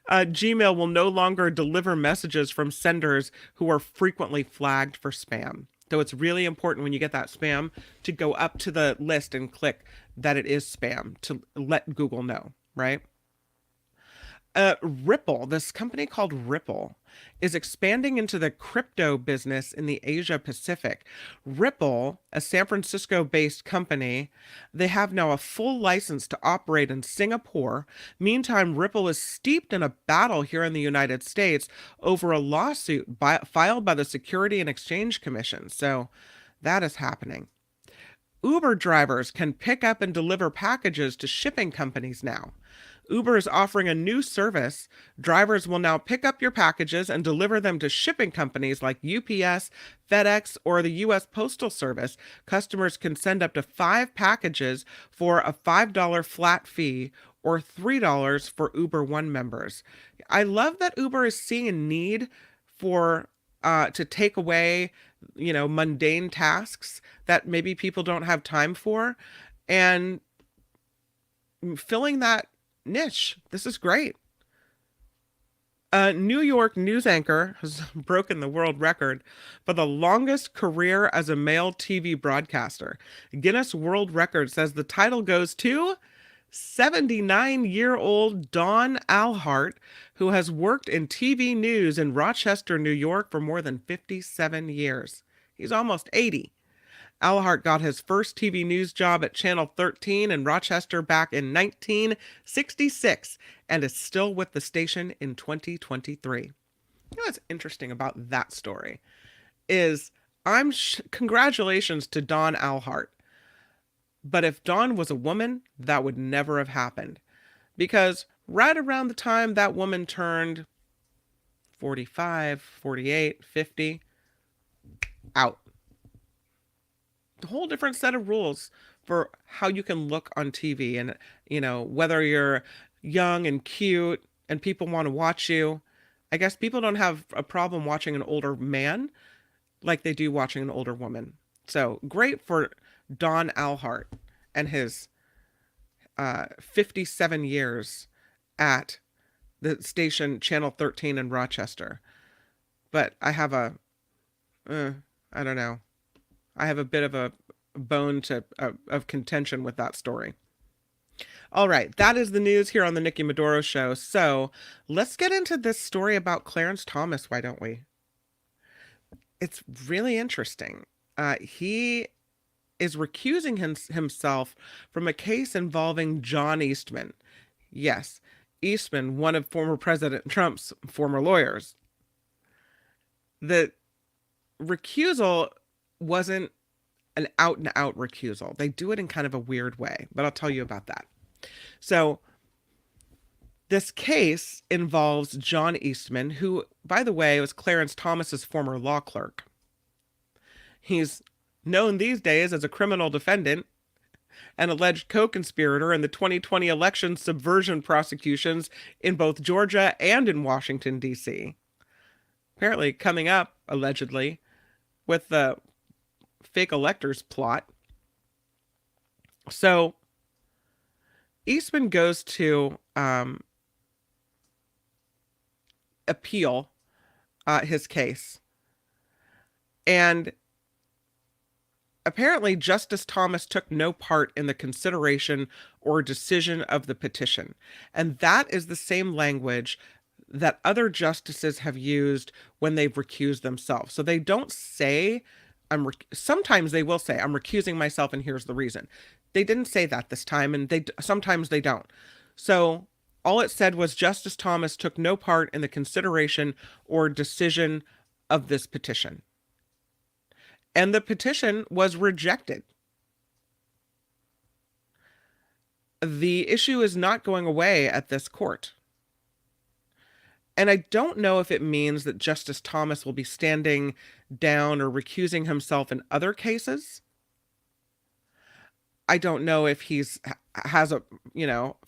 Gmail will no longer deliver messages from senders who are frequently flagged for spam. So it's really important when you get that spam to go up to the list and click that it is spam to let Google know, right? Ripple, this company called Ripple, is expanding into the crypto business in the Asia Pacific. Ripple, a San Francisco-based company, they have now a full license to operate in Singapore. Meantime, Ripple is steeped in a battle here in the United States over a lawsuit filed by the Security and Exchange Commission. So that is happening. Uber drivers can pick up and deliver packages to shipping companies now. Uber is offering a new service. Drivers will now pick up your packages and deliver them to shipping companies like UPS, FedEx, or the U.S. Postal Service. Customers can send up to 5 packages for a $5 flat fee or $3 for Uber One members. I love that Uber is seeing a need for to take away, mundane tasks that maybe people don't have time for and filling that niche. This is great. A New York news anchor has broken the world record for the longest career as a male TV broadcaster. Guinness World Record says the title goes to 79-year-old Don Alhart, who has worked in TV news in Rochester, New York for more than 57 years. He's almost 80. Alhart got his first TV news job at Channel 13 in Rochester back in 1966 and is still with the station in 2023. You know what's interesting about that story is congratulations to Don Alhart. But if Dawn was a woman, that would never have happened. Because right around the time that woman turned 45, 48, 50, out. A whole different set of rules for how you can look on TV. And, whether you're young and cute and people want to watch you. I guess people don't have a problem watching an older man like they do watching an older woman. So great for Don Alhart and his 57 years at the station Channel 13 in Rochester. But I have I don't know. I have a bit of a bone of contention with that story. All right, that is the news here on the Nikki Medoro Show. So let's get into this story about Clarence Thomas, why don't we? It's really interesting. He is recusing himself from a case involving John Eastman. Yes, Eastman, one of former President Trump's former lawyers. The recusal wasn't an out-and-out recusal. They do it in kind of a weird way, but I'll tell you about that. So this case involves John Eastman, who, by the way, was Clarence Thomas's former law clerk. He's known these days as a criminal defendant, an alleged co-conspirator in the 2020 election subversion prosecutions in both Georgia and in Washington, D.C. Apparently coming up, allegedly, with the fake electors plot. So Eastman goes to appeal his case. And apparently Justice Thomas took no part in the consideration or decision of the petition. And that is the same language that other justices have used when they've recused themselves. So they don't say, sometimes they will say, I'm recusing myself and here's the reason. They didn't say that this time, and sometimes they don't. So all it said was Justice Thomas took no part in the consideration or decision of this petition. And the petition was rejected. The issue is not going away at this court. And I don't know if it means that Justice Thomas will be standing down or recusing himself in other cases. I don't know if has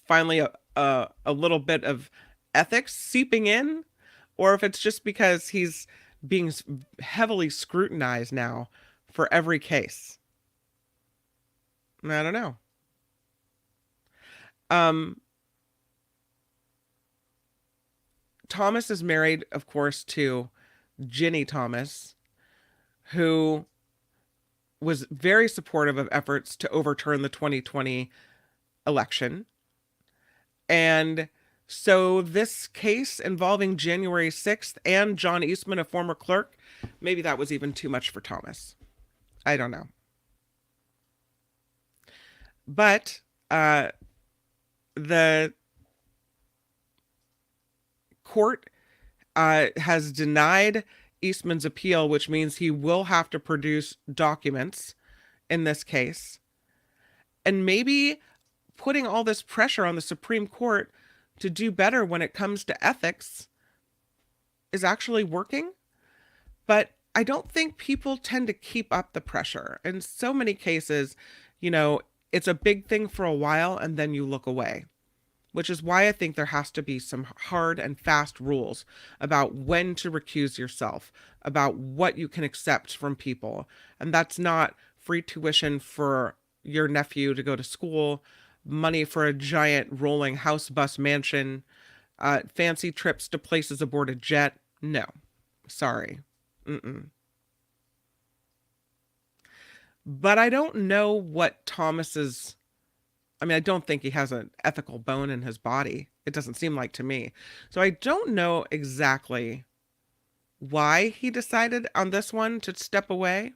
finally a little bit of ethics seeping in, or if it's just because he's being heavily scrutinized now for every case. I don't know. Thomas is married, of course, to Ginny Thomas, who was very supportive of efforts to overturn the 2020 election. And so this case involving January 6th and John Eastman, a former clerk, maybe that was even too much for Thomas. I don't know. But the court has denied Eastman's appeal, which means he will have to produce documents in this case. And maybe putting all this pressure on the Supreme Court to do better when it comes to ethics is actually working. But I don't think people tend to keep up the pressure. In so many cases, it's a big thing for a while and then you look away. Which is why I think there has to be some hard and fast rules about when to recuse yourself, about what you can accept from people. And that's not free tuition for your nephew to go to school, money for a giant rolling house bus mansion, Fancy trips to places aboard a jet. No, sorry. Mm-mm. But I don't know what Thomas's. I mean, I don't think he has an ethical bone in his body. It doesn't seem like to me. So I don't know exactly why he decided on this one to step away.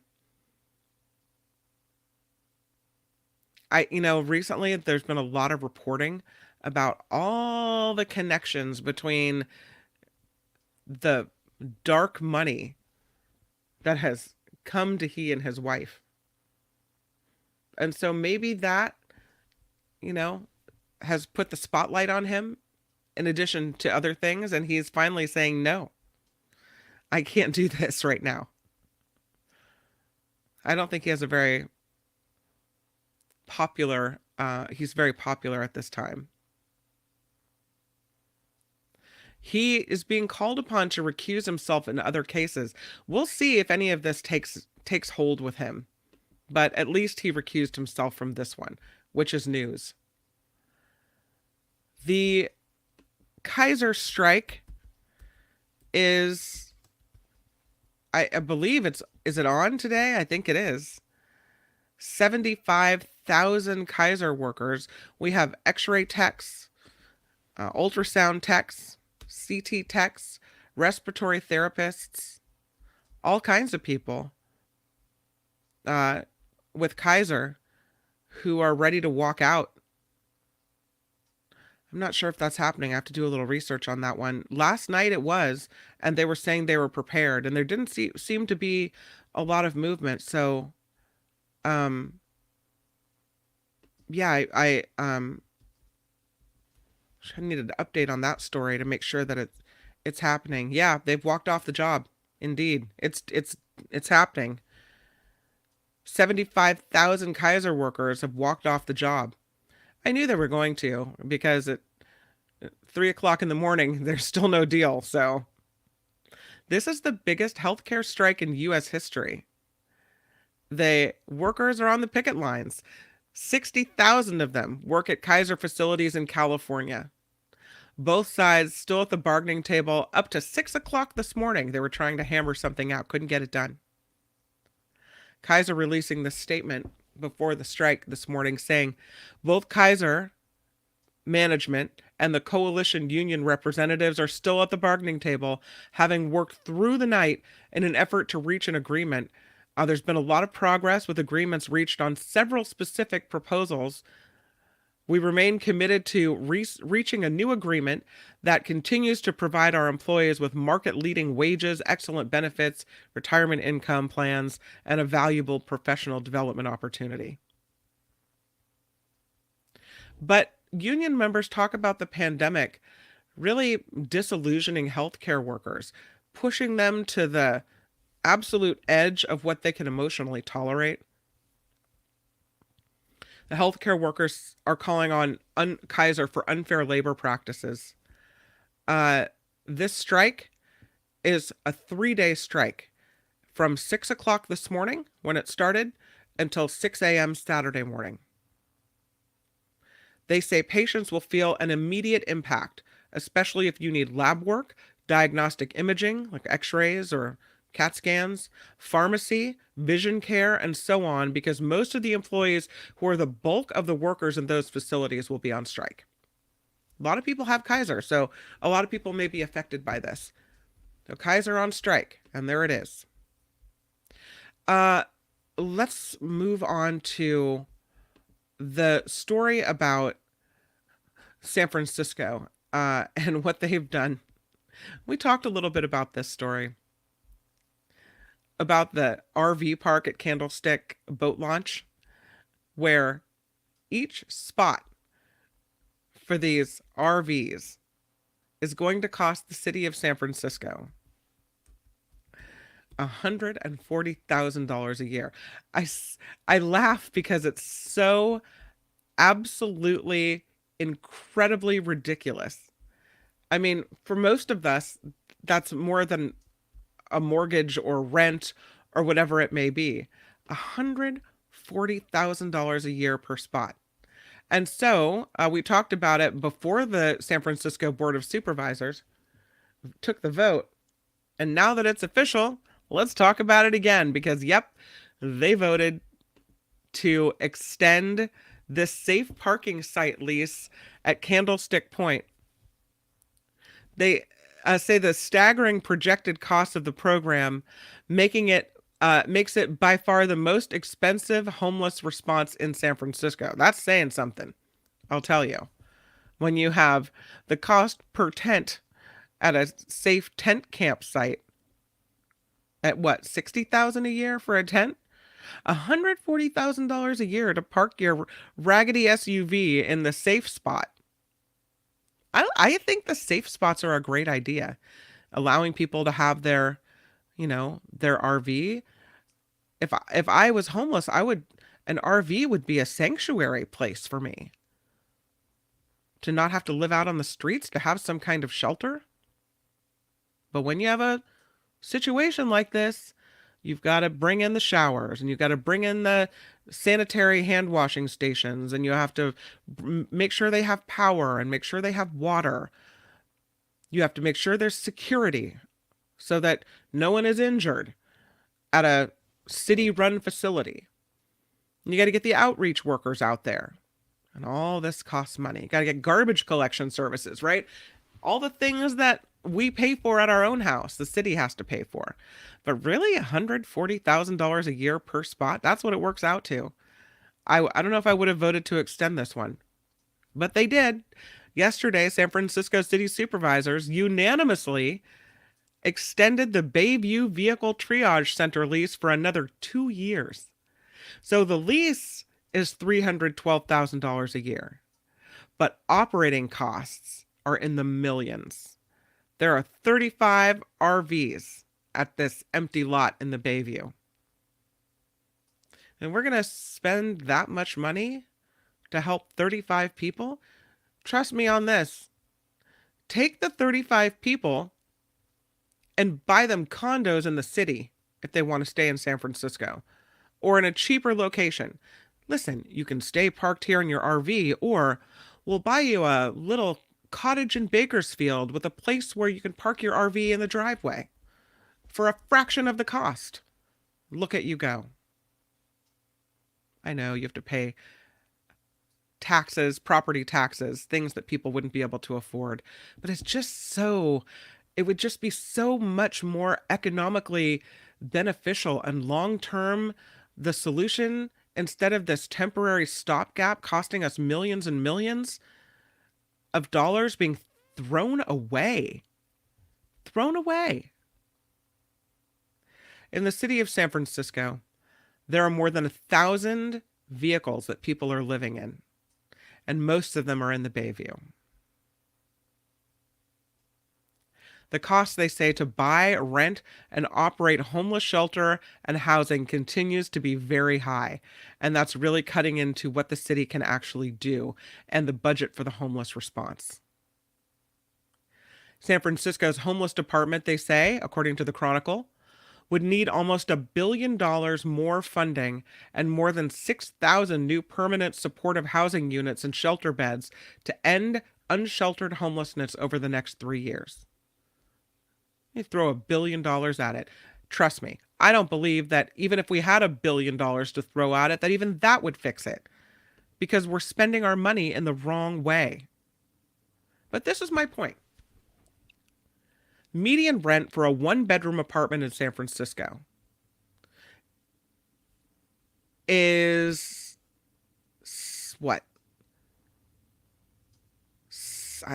Recently there's been a lot of reporting about all the connections between the dark money that has come to he and his wife. And so maybe that, has put the spotlight on him in addition to other things. And he's finally saying, no, I can't do this right now. I don't think he has a very popular, he's very popular at this time. He is being called upon to recuse himself in other cases. We'll see if any of this takes hold with him. But at least he recused himself from this one, which is news. The Kaiser strike is, I believe is it on today? I think it is. 75,000 Kaiser workers. We have x-ray techs, ultrasound techs, CT techs, respiratory therapists, all kinds of people with Kaiser who are ready to walk out. I'm not sure if that's happening. I have to do a little research on that one. Last night it was, and they were saying they were prepared, and there didn't seem to be a lot of movement. So, yeah, I needed an update on that story to make sure that it's happening. Yeah, they've walked off the job. Indeed, it's happening. 75,000 Kaiser workers have walked off the job. I knew they were going to, because at 3:00 in the morning, there's still no deal. So this is the biggest healthcare strike in U.S. history. The workers are on the picket lines. 60,000 of them work at Kaiser facilities in California. Both sides still at the bargaining table up to 6:00 this morning. They were trying to hammer something out, couldn't get it done. Kaiser releasing this statement before the strike this morning saying both Kaiser management and the coalition union representatives are still at the bargaining table, having worked through the night in an effort to reach an agreement. There's been a lot of progress with agreements reached on several specific proposals. We remain committed to reaching a new agreement that continues to provide our employees with market-leading wages, excellent benefits, retirement income plans, and a valuable professional development opportunity. But union members talk about the pandemic really disillusioning healthcare workers, pushing them to the absolute edge of what they can emotionally tolerate. The healthcare workers are calling on Kaiser for unfair labor practices. This strike is a 3-day strike from 6:00 this morning when it started until 6 a.m. Saturday morning. They say patients will feel an immediate impact, especially if you need lab work, diagnostic imaging like x-rays or CAT scans, pharmacy, vision care, and so on, because most of the employees who are the bulk of the workers in those facilities will be on strike. A lot of people have Kaiser, so a lot of people may be affected by this. So Kaiser on strike, and there it is. Let's move on to the story about San Francisco and what they've done. We talked a little bit about this story, about the RV park at Candlestick boat launch, where each spot for these RVs is going to cost the city of San Francisco $140,000 a year. I laugh because it's so absolutely incredibly ridiculous. I mean, for most of us, that's more than a mortgage or rent or whatever it may be. $140,000 a year per spot. And so we talked about it before the San Francisco Board of Supervisors took the vote. And now that it's official, let's talk about it again because, yep, they voted to extend this safe parking site lease at Candlestick Point. They say the staggering projected cost of the program, makes it by far the most expensive homeless response in San Francisco. That's saying something, I'll tell you. When you have the cost per tent at a safe tent campsite at what, $60,000 a year for a tent? $140,000 a year to park your raggedy SUV in the safe spot. I think the safe spots are a great idea. Allowing people to have their RV. If I was homeless, an RV would be a sanctuary place for me. To not have to live out on the streets, to have some kind of shelter. But when you have a situation like this, you've got to bring in the showers and you've got to bring in the sanitary hand washing stations and you have to make sure they have power and make sure they have water. You have to make sure there's security so that no one is injured at a city-run facility. And you got to get the outreach workers out there. And all this costs money. You got to get garbage collection services, right? All the things that we pay for at our own house, the city has to pay for. But really, $140,000 a year per spot? That's what it works out to. I don't know if I would have voted to extend this one. But they did. Yesterday, San Francisco City Supervisors unanimously extended the Bayview Vehicle Triage Center lease for another 2 years. So the lease is $312,000 a year. But operating costs are in the millions. There are 35 RVs at this empty lot in the Bayview. And we're going to spend that much money to help 35 people? Trust me on this. Take the 35 people and buy them condos in the city if they want to stay in San Francisco or in a cheaper location. Listen, you can stay parked here in your RV, or we'll buy you a little cottage in Bakersfield with a place where you can park your RV in the driveway for a fraction of the cost. Look at you go. I know you have to pay taxes, property taxes, things that people wouldn't be able to afford, but it would just be so much more economically beneficial and long-term. The solution, instead of this temporary stopgap costing us millions and millions of dollars being thrown away. Thrown away. In the city of San Francisco, there are more than 1,000 vehicles that people are living in, and most of them are in the Bayview. The cost, they say, to buy, rent, and operate homeless shelter and housing continues to be very high. And that's really cutting into what the city can actually do and the budget for the homeless response. San Francisco's homeless department, they say, according to the Chronicle, would need almost $1 billion more funding and more than 6,000 new permanent supportive housing units and shelter beds to end unsheltered homelessness over the next 3 years. You throw $1 billion at it. Trust me, I don't believe that even if we had $1 billion to throw at it, that even that would fix it. Because we're spending our money in the wrong way. But this is my point. Median rent for a 1-bedroom apartment in San Francisco is what?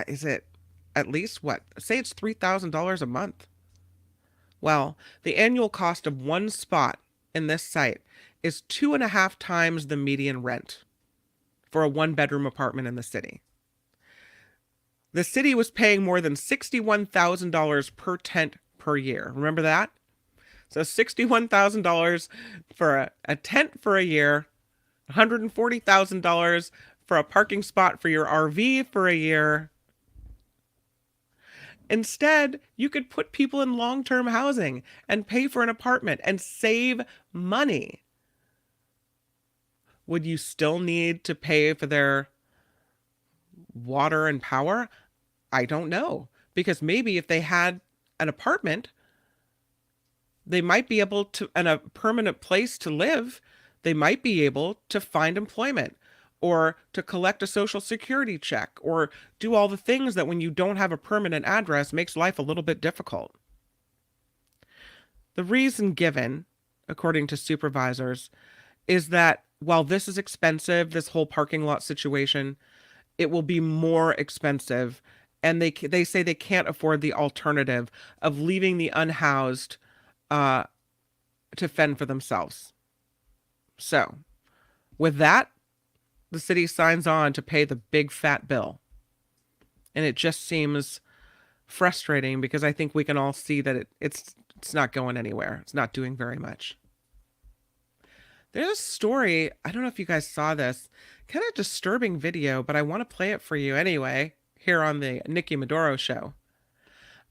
Is it at least what? Say it's $3,000 a month. Well, the annual cost of one spot in this site is 2.5 times the median rent for a 1-bedroom apartment in the city. The city was paying more than $61,000 per tent per year. Remember that? So $61,000 for a tent for a year, $140,000 for a parking spot for your RV for a year. Instead, you could put people in long-term housing and pay for an apartment and save money. Would you still need to pay for their water and power? I don't know. Because maybe if they had an apartment, they might be able to, and a permanent place to live, they might be able to find employment or to collect a social security check or do all the things that when you don't have a permanent address makes life a little bit difficult. The reason given, according to supervisors, is that while this is expensive, this whole parking lot situation, it will be more expensive. And they say they can't afford the alternative of leaving the unhoused uh, to fend for themselves. So, with that, the city signs on to pay the big fat bill. And it just seems frustrating because I think we can all see that it's not going anywhere. It's not doing very much. There's a story, I don't know if you guys saw this, kind of disturbing video, but I want to play it for you anyway, here on the Nikki Medoro show,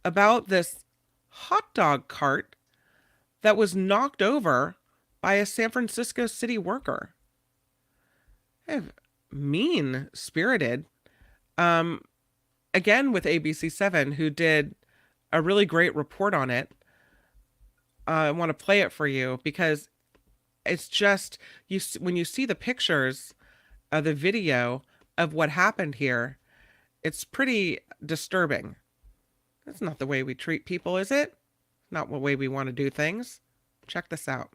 about this hot dog cart that was knocked over by a San Francisco city worker. Mean-spirited. Again, with ABC7, who did a really great report on it. I want to play it for you because it's just, when you see the pictures of the video of what happened here, it's pretty disturbing. That's not the way we treat people, is it? Not the way we want to do things. Check this out.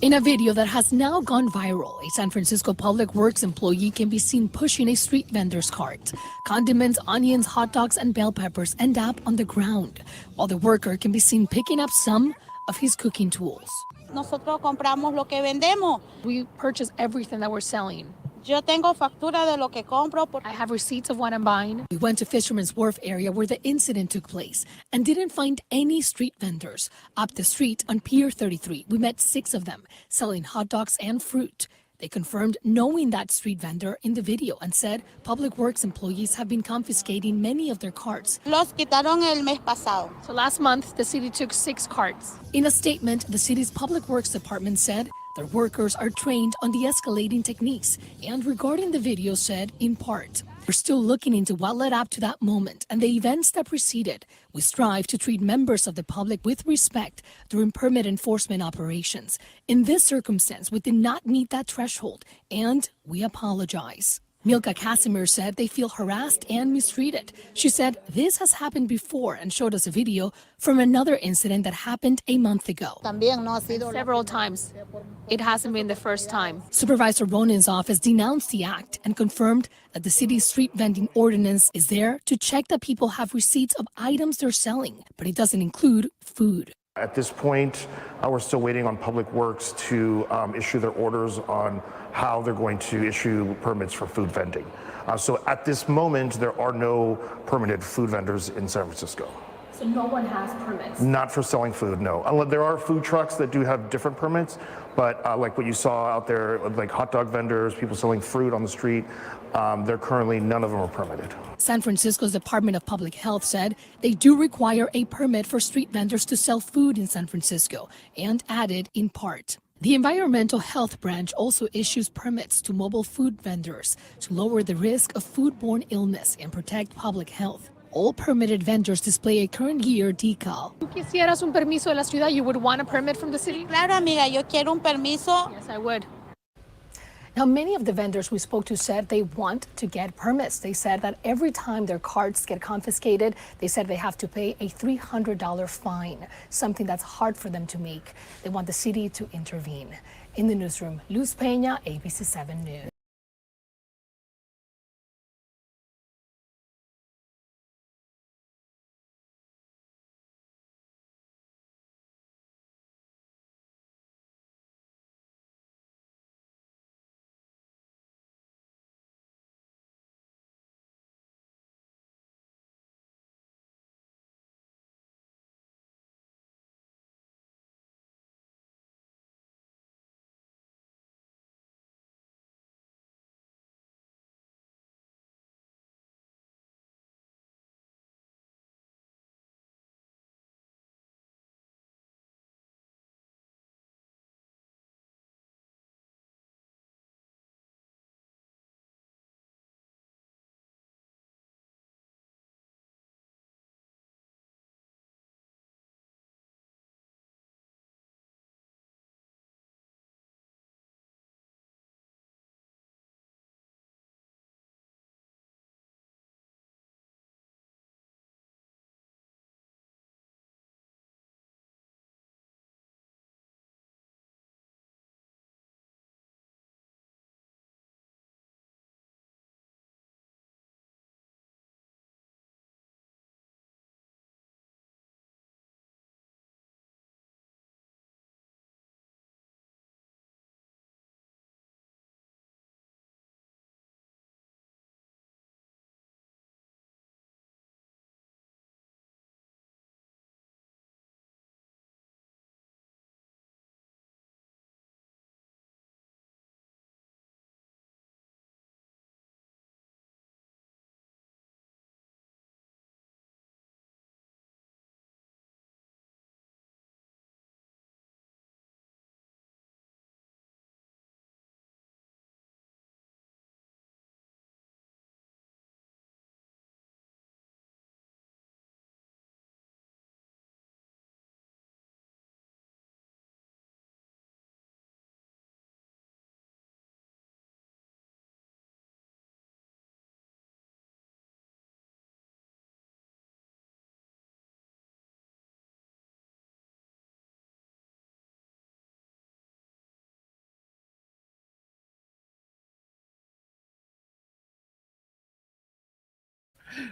In a video that has now gone viral, a San Francisco Public Works employee can be seen pushing a street vendor's cart. Condiments, onions, hot dogs, and bell peppers end up on the ground, while the worker can be seen picking up some of his cooking tools. Nosotros compramos lo que vendemos. We purchase everything that we're selling. Yo tengo factura de lo que compro. I have receipts of what I'm buying. We went to Fisherman's Wharf area where the incident took place and didn't find any street vendors. Up the street on Pier 33, we met 6 of them selling hot dogs and fruit. They confirmed knowing that street vendor in the video and said Public Works employees have been confiscating many of their carts. Los quitaron el mes pasado. So last month, the city took 6 carts. In a statement, the city's Public Works department said their workers are trained on de-escalating techniques, and regarding the video said, in part, we're still looking into what led up to that moment and the events that preceded. We strive to treat members of the public with respect during permit enforcement operations. In this circumstance, we did not meet that threshold, and we apologize. Milka Casimir said they feel harassed and mistreated. She said this has happened before and showed us a video from another incident that happened a month ago. Several times. It hasn't been the first time. Supervisor Ronin's office denounced the act and confirmed that the city's street vending ordinance is there to check that people have receipts of items they're selling, but it doesn't include food. At this point, we're still waiting on Public Works to issue their orders on how they're going to issue permits for food vending. So at this moment, there are no permitted food vendors in San Francisco. So no one has permits? Not for selling food, no. There are food trucks that do have different permits, but like what you saw out there, like hot dog vendors, people selling fruit on the street, they're currently, none of them are permitted. San Francisco's Department of Public Health said they do require a permit for street vendors to sell food in San Francisco, and added in part. The Environmental Health Branch also issues permits to mobile food vendors to lower the risk of foodborne illness and protect public health. All permitted vendors display a current year decal. ¿Tú quisieras un permiso de la ciudad? You would want a permit from the city? Claro, amiga, yo quiero un permiso. Yes, I would. Now, many of the vendors we spoke to said they want to get permits. They said that every time their carts get confiscated, they said they have to pay a $300 fine, something that's hard for them to make. They want the city to intervene. In the newsroom, Luz Peña, ABC7 News.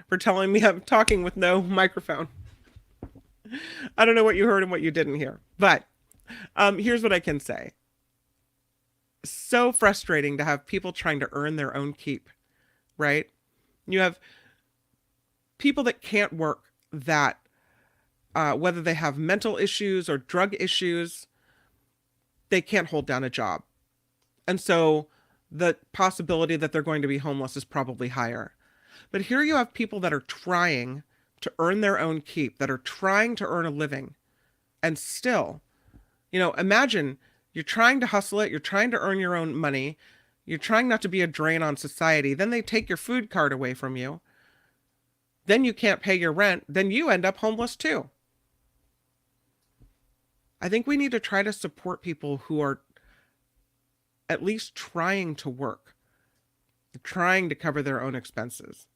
for telling me I'm talking with no microphone. I don't know what you heard and what you didn't hear, but here's what I can say. So frustrating to have people trying to earn their own keep, right? You have people that can't work, that whether they have mental issues or drug issues, they can't hold down a job. And so the possibility that they're going to be homeless is probably higher. But here you have people that are trying to earn their own keep, that are trying to earn a living. And still, imagine you're trying to hustle it, you're trying to earn your own money, you're trying not to be a drain on society. Then they take your food card away from you. Then you can't pay your rent. Then you end up homeless too. I think we need to try to support people who are at least trying to work, trying to cover their own expenses.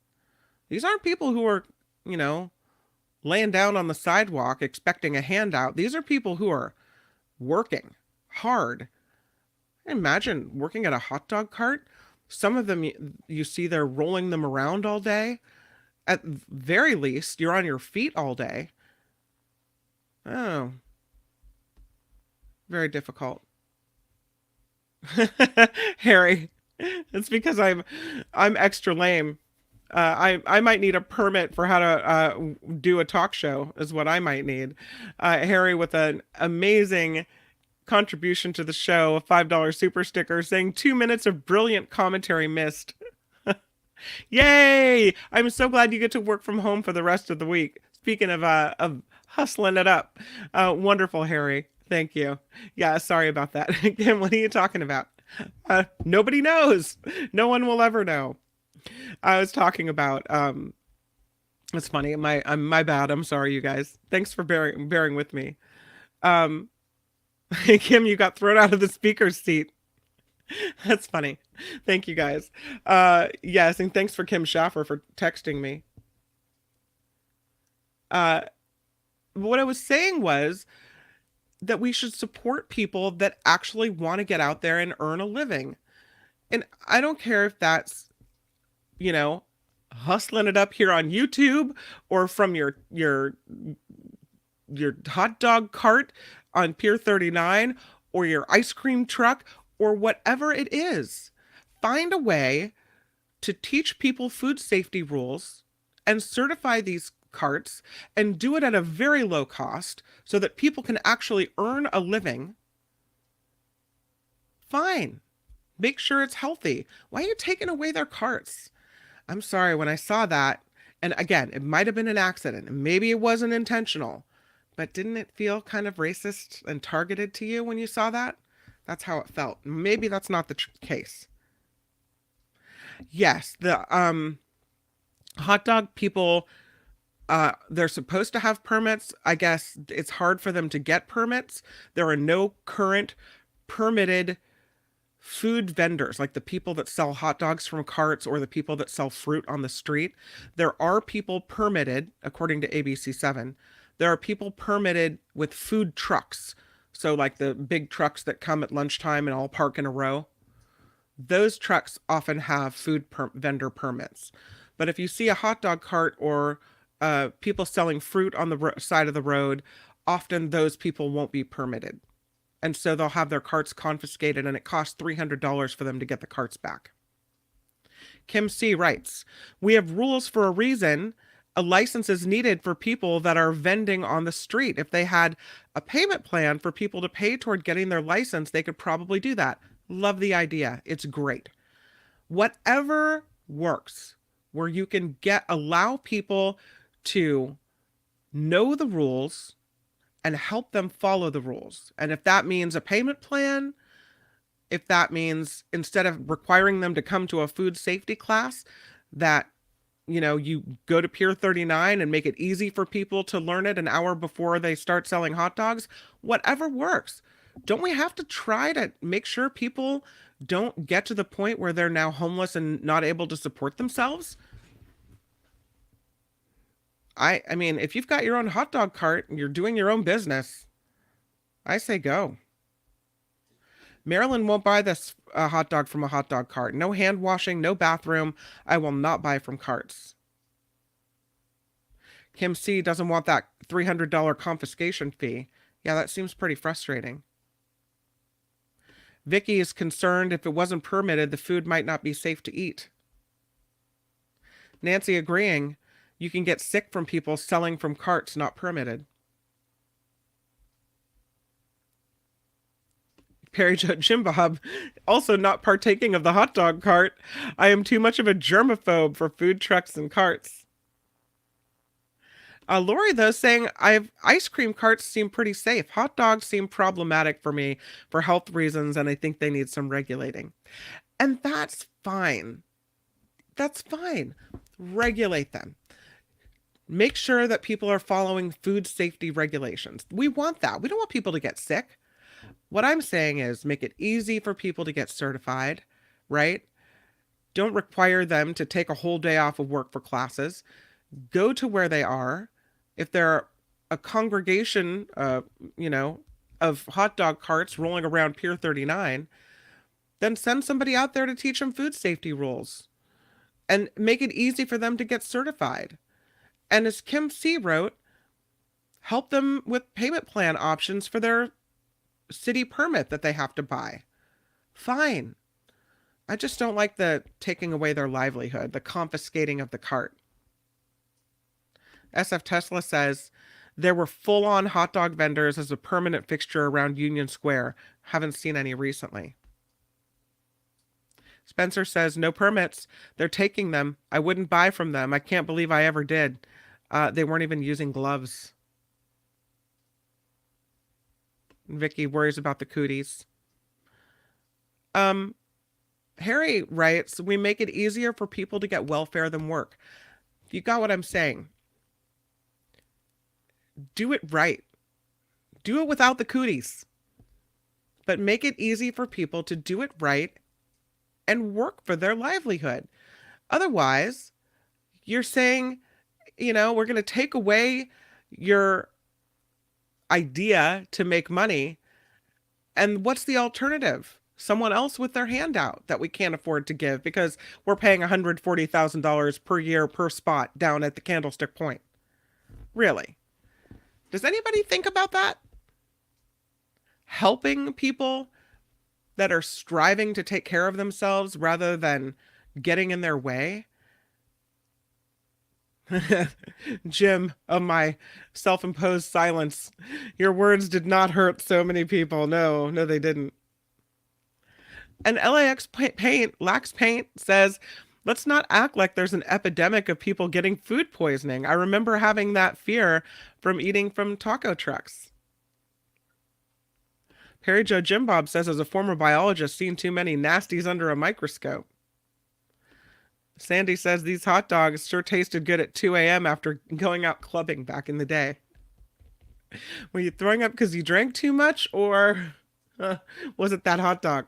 These aren't people who are, laying down on the sidewalk expecting a handout. These are people who are working hard. Imagine working at a hot dog cart. Some of them you see they're rolling them around all day. At very least, you're on your feet all day. Oh, very difficult. Harry, it's because I'm extra lame. I might need a permit for how to do a talk show is what I might need. Harry with an amazing contribution to the show, a $5 super sticker saying 2 minutes of brilliant commentary missed. Yay! I'm so glad you get to work from home for the rest of the week. Speaking of hustling it up. Wonderful, Harry. Thank you. Yeah, sorry about that. Again, what are you talking about? Nobody knows. No one will ever know. I was talking about, it's funny. My bad. I'm sorry, you guys. Thanks for bearing with me. Kim, you got thrown out of the speaker's seat. That's funny. Thank you guys. Yes, and thanks for Kim Schaffer for texting me. What I was saying was that we should support people that actually want to get out there and earn a living. And I don't care if that's, hustling it up here on YouTube or from your hot dog cart on Pier 39 or your ice cream truck or whatever it is. Find a way to teach people food safety rules and certify these carts and do it at a very low cost so that people can actually earn a living. Fine. Make sure it's healthy. Why are you taking away their carts? I'm sorry, when I saw that, and again, it might have been an accident, and maybe it wasn't intentional, but didn't it feel kind of racist and targeted to you when you saw that? That's how it felt. Maybe that's not the case. Yes, the hot dog people, they're supposed to have permits. I guess it's hard for them to get permits. There are no current permitted food vendors, like the people that sell hot dogs from carts or the people that sell fruit on the street. There are people permitted, according to ABC7. There are people permitted with food trucks. So like the big trucks that come at lunchtime and all park in a row. Those trucks often have food vendor permits. But if you see a hot dog cart or people selling fruit on the side of the road, often those people won't be permitted. And so they'll have their carts confiscated, and it costs $300 for them to get the carts back. Kim C. writes, we have rules for a reason. A license is needed for people that are vending on the street. If they had a payment plan for people to pay toward getting their license, they could probably do that. Love the idea. It's great. Whatever works, where you can allow people to know the rules and help them follow the rules. And if that means a payment plan, if that means instead of requiring them to come to a food safety class, that, you go to Pier 39 and make it easy for people to learn it an hour before they start selling hot dogs, whatever works. Don't we have to try to make sure people don't get to the point where they're now homeless and not able to support themselves? I mean, if you've got your own hot dog cart and you're doing your own business, I say go. Marilyn won't buy this hot dog from a hot dog cart. No hand washing, no bathroom. I will not buy from carts. Kim C doesn't want that $300 confiscation fee. Yeah, that seems pretty frustrating. Vicky is concerned if it wasn't permitted, the food might not be safe to eat. Nancy agreeing, you can get sick from people selling from carts not permitted. Perry Jo Jim Bob, also not partaking of the hot dog cart. I am too much of a germaphobe for food trucks and carts. Lori, though, saying ice cream carts seem pretty safe. Hot dogs seem problematic for me for health reasons, and I think they need some regulating. And that's fine. That's fine. Regulate them. Make sure that people are following food safety regulations. We want that. We don't want people to get sick. What I'm saying is make it easy for people to get certified, right? Don't require them to take a whole day off of work for classes. Go to where they are. If they're a congregation, of hot dog carts rolling around Pier 39, then send somebody out there to teach them food safety rules and make it easy for them to get certified. And as Kim C wrote, help them with payment plan options for their city permit that they have to buy. Fine. I just don't like the taking away their livelihood, the confiscating of the cart. SF Tesla says, there were full-on hot dog vendors as a permanent fixture around Union Square. Haven't seen any recently. Spencer says, no permits. They're taking them. I wouldn't buy from them. I can't believe I ever did. They weren't even using gloves. Vicky worries about the cooties. Harry writes, we make it easier for people to get welfare than work. You got what I'm saying. Do it right. Do it without the cooties. But make it easy for people to do it right and work for their livelihood. Otherwise, you're saying, we're going to take away your idea to make money. And what's the alternative? Someone else with their hand out that we can't afford to give because we're paying $140,000 per year per spot down at the Candlestick Point. Really? Does anybody think about that? Helping people that are striving to take care of themselves rather than getting in their way? Jim, of my self-imposed silence, your words did not hurt so many people. No, they didn't. And LAX Paint, Lax Paint says, let's not act like there's an epidemic of people getting food poisoning. I remember having that fear from eating from taco trucks. Perry Jo Jim Bob says, as a former biologist, seen too many nasties under a microscope. Sandy says, these hot dogs sure tasted good at 2 a.m. after going out clubbing back in the day. Were you throwing up because you drank too much, or was it that hot dog?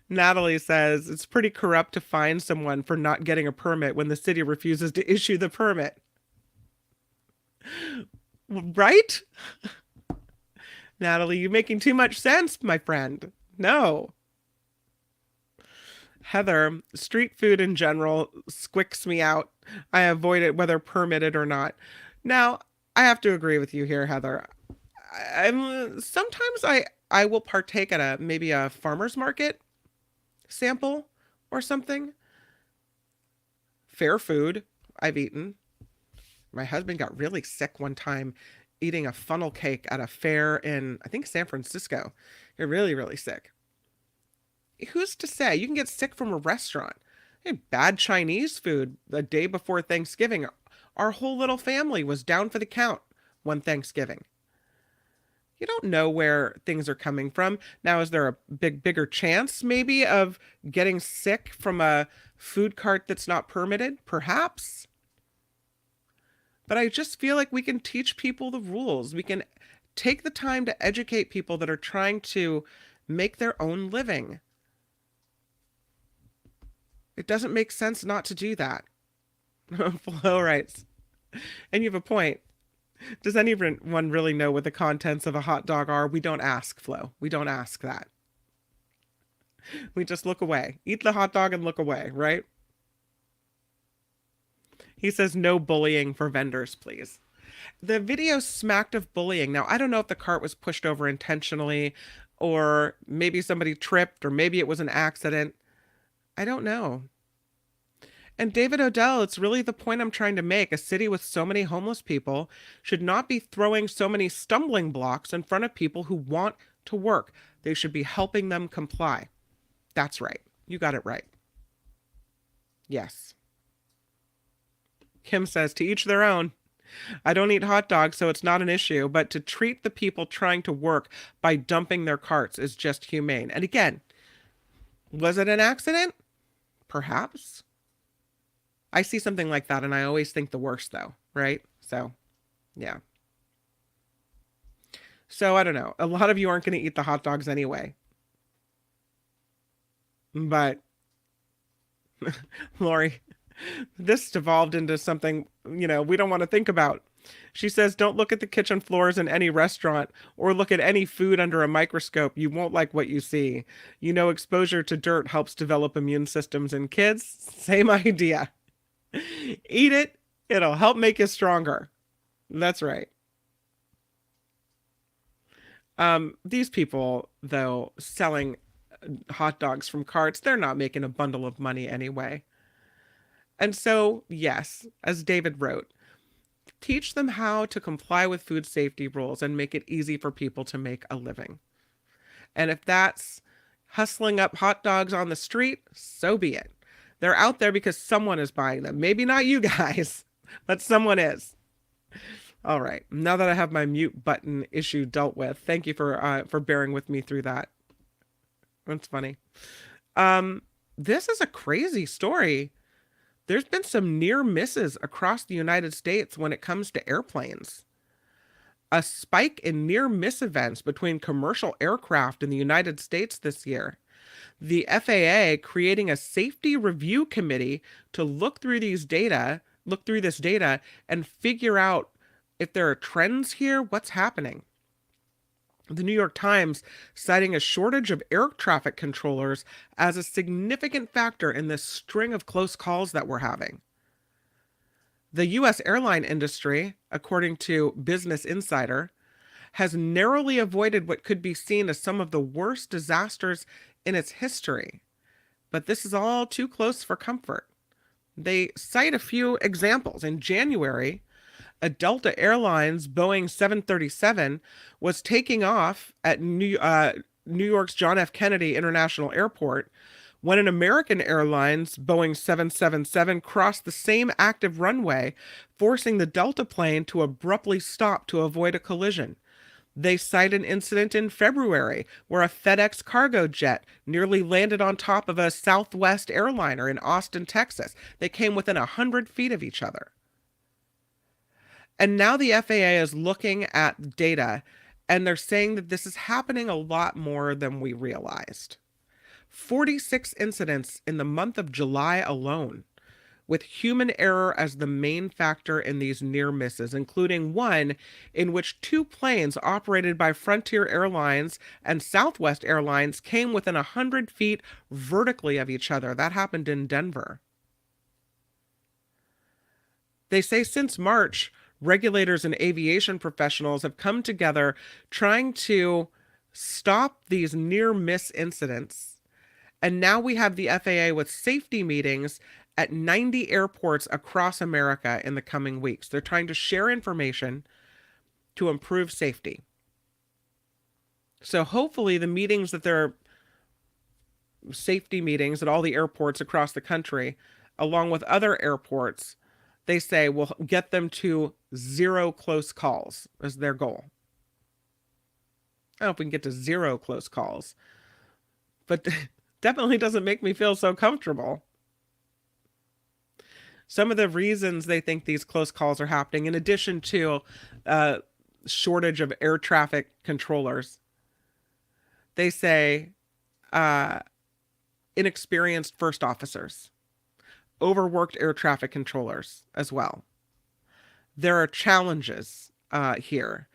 Natalie says, it's pretty corrupt to fine someone for not getting a permit when the city refuses to issue the permit. Right? Natalie, you're making too much sense, my friend. No. Heather, street food in general squicks me out. I avoid it whether permitted or not. Now, I have to agree with you here, Heather. Sometimes I will partake at maybe a farmer's market sample or something. Fair food I've eaten. My husband got really sick one time eating a funnel cake at a fair in, I think, San Francisco. You're really, really sick. Who's to say? You can get sick from a restaurant. Hey, bad Chinese food the day before Thanksgiving. Our whole little family was down for the count one Thanksgiving. You don't know where things are coming from. Now, is there a bigger chance maybe of getting sick from a food cart that's not permitted? Perhaps. But I just feel like we can teach people the rules. We can take the time to educate people that are trying to make their own living. It doesn't make sense not to do that. Flo writes, and you have a point. Does anyone really know what the contents of a hot dog are? We don't ask, Flo. We don't ask that. We just look away. Eat the hot dog and look away, right? He says no bullying for vendors, please. The video smacked of bullying. Now, I don't know if the cart was pushed over intentionally or maybe somebody tripped or maybe it was an accident. I don't know. And David Odell, it's really the point I'm trying to make. A city with so many homeless people should not be throwing so many stumbling blocks in front of people who want to work. They should be helping them comply. That's right. You got it right. Yes. Kim says, to each their own. I don't eat hot dogs, so it's not an issue, but to treat the people trying to work by dumping their carts is just humane. And again, was it an accident? Perhaps. I see something like that and I always think the worst though, right? So, yeah. So, I don't know. A lot of you aren't going to eat the hot dogs anyway. But, Lori, this devolved into something, we don't want to think about. She says, don't look at the kitchen floors in any restaurant or look at any food under a microscope. You won't like what you see. Exposure to dirt helps develop immune systems in kids. Same idea. Eat it. It'll help make you stronger. That's right. These people, though, selling hot dogs from carts, they're not making a bundle of money anyway. And so, yes, as David wrote, teach them how to comply with food safety rules and make it easy for people to make a living. And if that's hustling up hot dogs on the street, so be it. They're out there because someone is buying them. Maybe not you guys, but someone is. All right. Now that I have my mute button issue dealt with, thank you for bearing with me through that. That's funny. This is a crazy story. There's been some near misses across the United States when it comes to airplanes. A spike in near miss events between commercial aircraft in the United States this year. The FAA creating a safety review committee to look through this data and figure out if there are trends here, what's happening. The New York Times citing a shortage of air traffic controllers as a significant factor in this string of close calls that we're having. The U.S. airline industry, according to Business Insider, has narrowly avoided what could be seen as some of the worst disasters in its history. But this is all too close for comfort. They cite a few examples. In January, a Delta Airlines Boeing 737 was taking off at New York's John F. Kennedy International Airport when an American Airlines Boeing 777 crossed the same active runway, forcing the Delta plane to abruptly stop to avoid a collision. They cite an incident in February where a FedEx cargo jet nearly landed on top of a Southwest airliner in Austin, Texas. They came within 100 feet of each other. And now the FAA is looking at data, and they're saying that this is happening a lot more than we realized. 46 incidents in the month of July alone, with human error as the main factor in these near misses, including one in which two planes operated by Frontier Airlines and Southwest Airlines came within 100 feet vertically of each other. That happened in Denver. They say since March, regulators and aviation professionals have come together trying to stop these near miss incidents. And now we have the FAA with safety meetings at 90 airports across America in the coming weeks. They're trying to share information to improve safety. So hopefully the meetings that they're safety meetings at all the airports across the country, along with other airports, they say will get them to 0 close calls as their goal. I don't know if we can get to 0 close calls, but definitely doesn't make me feel so comfortable. Some of the reasons they think these close calls are happening, in addition to shortage of air traffic controllers, they say inexperienced first officers, overworked air traffic controllers as well. There are challenges here.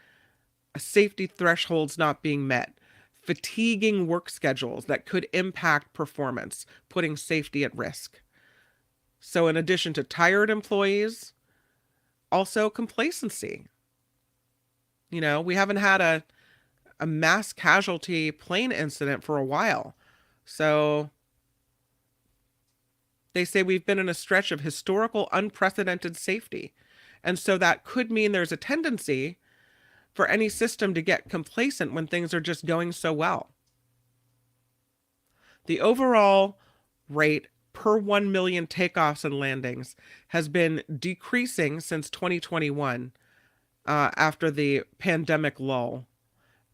Safety thresholds not being met, fatiguing work schedules that could impact performance, putting safety at risk. So in addition to tired employees, also complacency. You know, we haven't had a mass casualty plane incident for a while. So they say we've been in a stretch of historical unprecedented safety. And so that could mean there's a tendency for any system to get complacent when things are just going so well. The overall rate per 1 million takeoffs and landings has been decreasing since 2021 after the pandemic lull,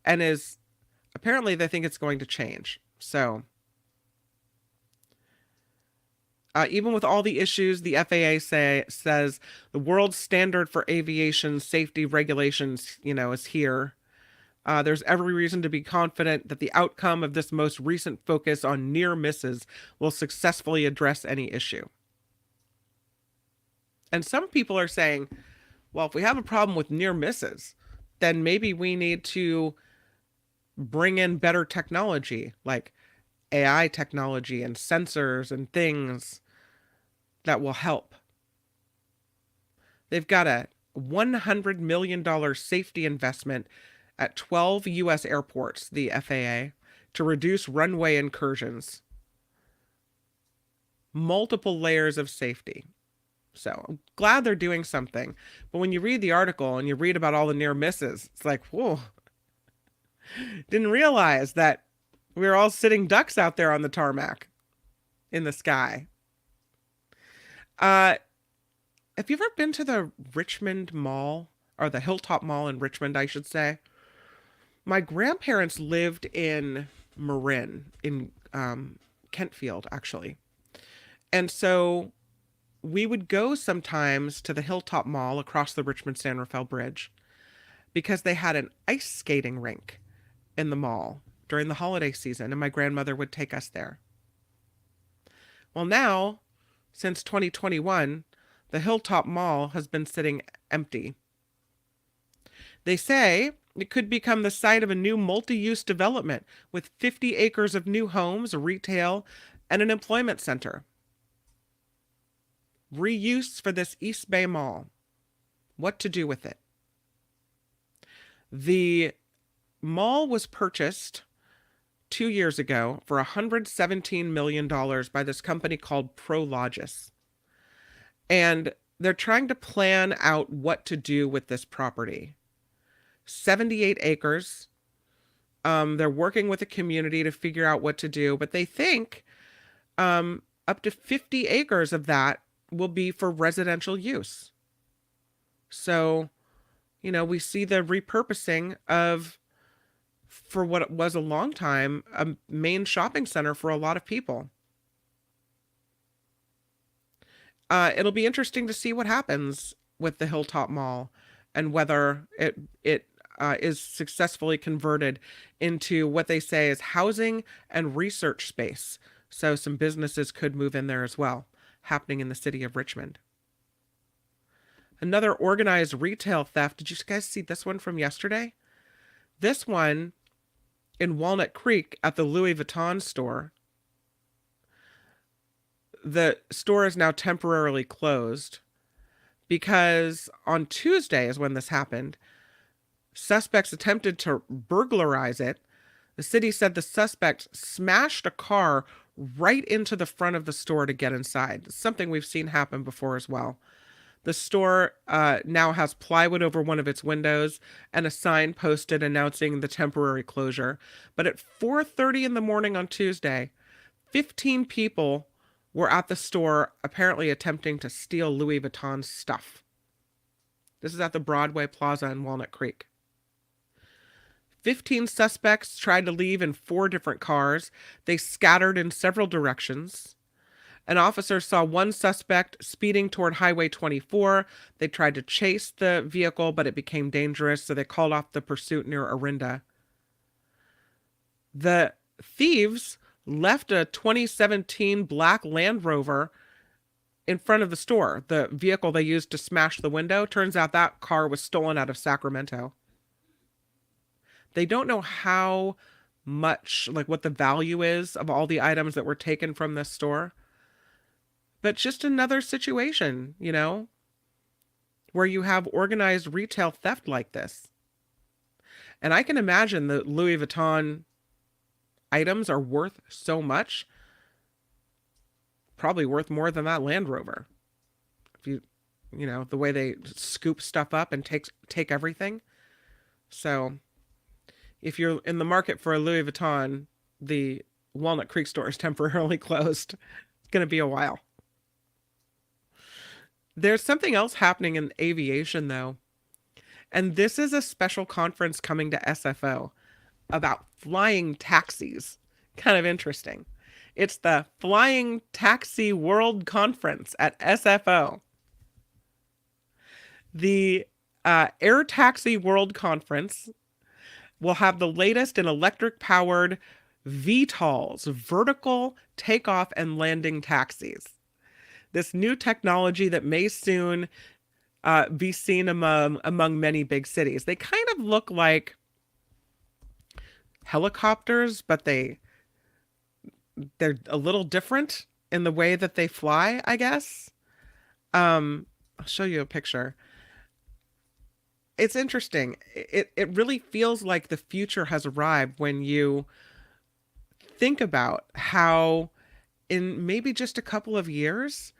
and is apparently they think it's going to change. So even with all the issues, the FAA says the world standard for aviation safety regulations, is here. There's every reason to be confident that the outcome of this most recent focus on near misses will successfully address any issue. And some people are saying, well, if we have a problem with near misses, then maybe we need to bring in better technology, like AI technology and sensors and things that will help. They've got a $100 million safety investment at 12 U.S. airports, the FAA, to reduce runway incursions. Multiple layers of safety. So I'm glad they're doing something. But when you read the article and you read about all the near misses, it's like, whoa. Didn't realize that we were all sitting ducks out there on the tarmac in the sky. Have you ever been to the Richmond Mall, or the Hilltop Mall in Richmond, I should say? My grandparents lived in Marin, in Kentfield, actually. And so we would go sometimes to the Hilltop Mall across the Richmond-San Rafael Bridge because they had an ice skating rink in the mall during the holiday season, and my grandmother would take us there. Well, now, since 2021, the Hilltop Mall has been sitting empty. They say it could become the site of a new multi-use development with 50 acres of new homes, retail, and an employment center. Reuse for this East Bay Mall. What to do with it? The mall was purchased 2 years ago for $117 million by this company called Prologis. And they're trying to plan out what to do with this property. 78 acres. They're working with the community to figure out what to do, but they think up to 50 acres of that will be for residential use. So, we see the repurposing of, for what it was a long time, a main shopping center for a lot of people. It'll be interesting to see what happens with the Hilltop Mall and whether it is successfully converted into what they say is housing and research space. So some businesses could move in there as well, happening in the city of Richmond. Another organized retail theft. Did you guys see this one from yesterday? This one in Walnut Creek at the Louis Vuitton store. The store is now temporarily closed because on Tuesday is when this happened. Suspects attempted to burglarize it. The city said the suspect smashed a car right into the front of the store to get inside. It's something we've seen happen before as well. The store now has plywood over one of its windows and a sign posted announcing the temporary closure. But at 4:30 in the morning on Tuesday, 15 people were at the store apparently attempting to steal Louis Vuitton's stuff. This is at the Broadway Plaza in Walnut Creek. 15 suspects tried to leave in 4 different cars. They scattered in several directions. An officer saw one suspect speeding toward Highway 24. They tried to chase the vehicle, but it became dangerous, so they called off the pursuit near Orinda. The thieves left a 2017 black Land Rover in front of the store. The vehicle they used to smash the window, turns out that car was stolen out of Sacramento. They don't know how much, what the value is of all the items that were taken from this store. but just another situation, where you have organized retail theft like this. And I can imagine the Louis Vuitton items are worth so much, probably worth more than that Land Rover. If the way they scoop stuff up and take everything. So if you're in the market for a Louis Vuitton, the Walnut Creek store is temporarily closed. It's going to be a while. There's something else happening in aviation, though. And this is a special conference coming to SFO about flying taxis. Kind of interesting. It's the Flying Taxi World Conference at SFO. The Air Taxi World Conference will have the latest in electric-powered VTOLs, vertical takeoff and landing taxis. This new technology that may soon be seen among many big cities. They kind of look like helicopters, but they're a little different in the way that they fly, I guess. I'll show you a picture. It's interesting. It really feels like the future has arrived when you think about how in maybe just a couple of years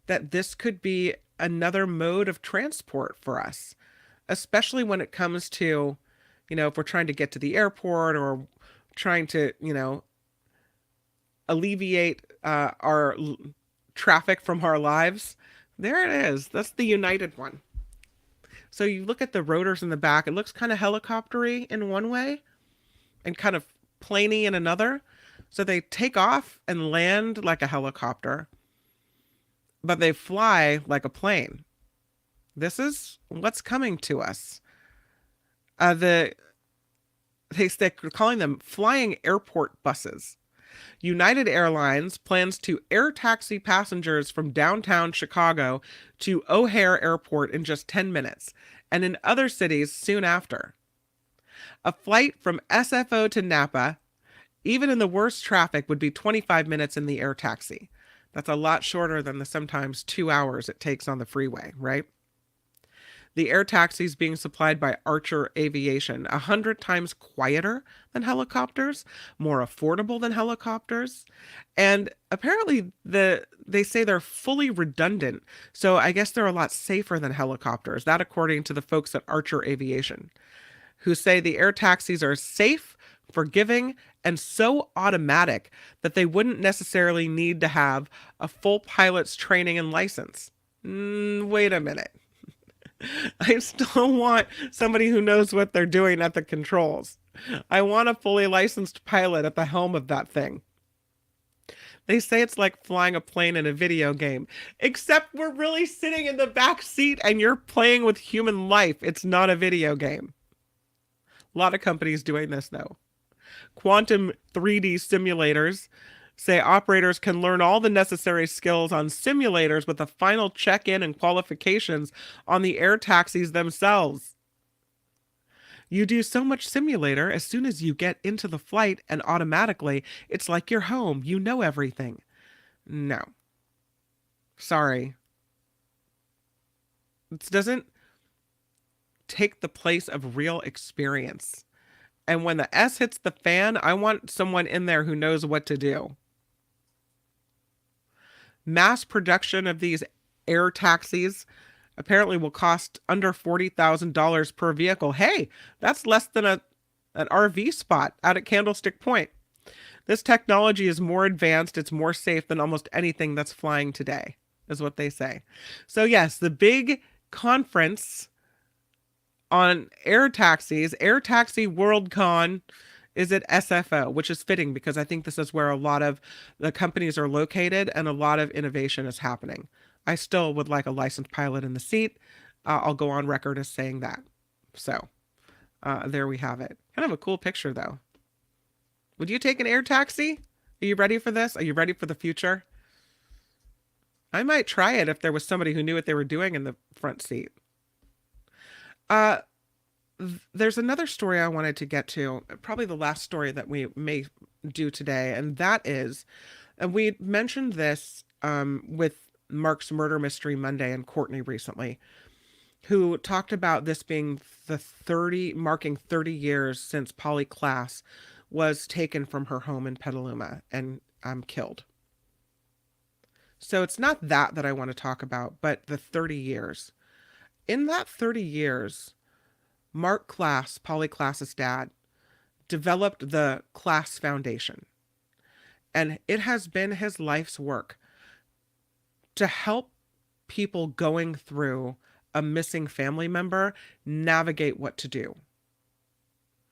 that this could be another mode of transport for us, especially when it comes to, if we're trying to get to the airport or trying to, alleviate our traffic from our lives. There it is. That's the United one. So you look at the rotors in the back, it looks kind of helicopter-y in one way and kind of planey in another. So they take off and land like a helicopter, but they fly like a plane. This is what's coming to us. They're calling them flying airport buses. United Airlines plans to air taxi passengers from downtown Chicago to O'Hare Airport in just 10 minutes, and in other cities soon after. A flight from SFO to Napa, even in the worst traffic, would be 25 minutes in the air taxi. That's a lot shorter than the sometimes 2 hours it takes on the freeway, right? The air taxis being supplied by Archer Aviation, 100 times quieter than helicopters, more affordable than helicopters, and apparently they say they're fully redundant, so I guess they're a lot safer than helicopters. That according to the folks at Archer Aviation, who say the air taxis are safe, forgiving, and so automatic that they wouldn't necessarily need to have a full pilot's training and license. Wait a minute. I still want somebody who knows what they're doing at the controls. I want a fully licensed pilot at the helm of that thing. They say it's like flying a plane in a video game, except we're really sitting in the back seat and you're playing with human life. It's not a video game. A lot of companies doing this though. Quantum 3D simulators say operators can learn all the necessary skills on simulators with a final check-in and qualifications on the air taxis themselves. You do so much simulator as soon as you get into the flight and automatically it's like you're home. You know everything. No. Sorry. It doesn't take the place of real experience. And when the S hits the fan, I want someone in there who knows what to do. Mass production of these air taxis apparently will cost under $40,000 per vehicle. Hey, that's less than an RV spot out at Candlestick Point. This technology is more advanced, it's more safe than almost anything that's flying today, is what they say. So yes, the big conference on air taxis, Air Taxi World Con, is at SFO, which is fitting because I think this is where a lot of the companies are located and a lot of innovation is happening. I still would like a licensed pilot in the seat. I'll go on record as saying that. So there we have it. Kind of a cool picture though. Would you take an air taxi? Are you ready for this? Are you ready for the future? I might try it if there was somebody who knew what they were doing in the front seat. There's another story I wanted to get to, probably the last story that we may do today, and that is, and we mentioned this with Mark's Murder Mystery Monday and Courtney recently, who talked about this being marking 30 years since Polly Klaas was taken from her home in Petaluma and killed. So it's not that I want to talk about, but the 30 years. In that 30 years, Mark Klaas, Polly Klaas's dad, developed the Klaas Foundation. And it has been his life's work to help people going through a missing family member navigate what to do.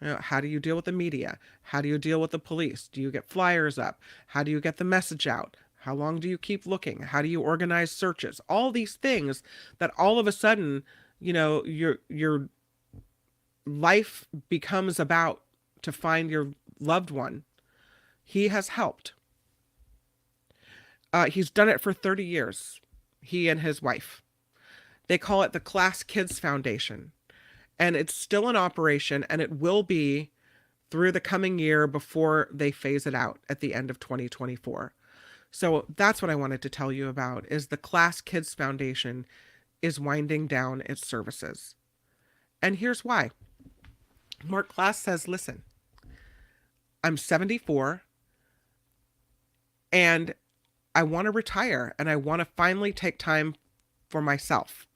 You know, how do you deal with the media? How do you deal with the police? Do you get flyers up? How do you get the message out? How long do you keep looking? How do you organize searches? All these things that all of a sudden, you know, your life becomes about to find your loved one. He has helped. He's done it for 30 years, he and his wife. They call it the Klaas Kids Foundation, and it's still in operation, and it will be through the coming year before they phase it out at the end of 2024. So that's what I wanted to tell you about, is the Klaas Kids Foundation is winding down its services. And here's why. Mark Klaas says, listen, I'm 74 and I want to retire and I want to finally take time for myself.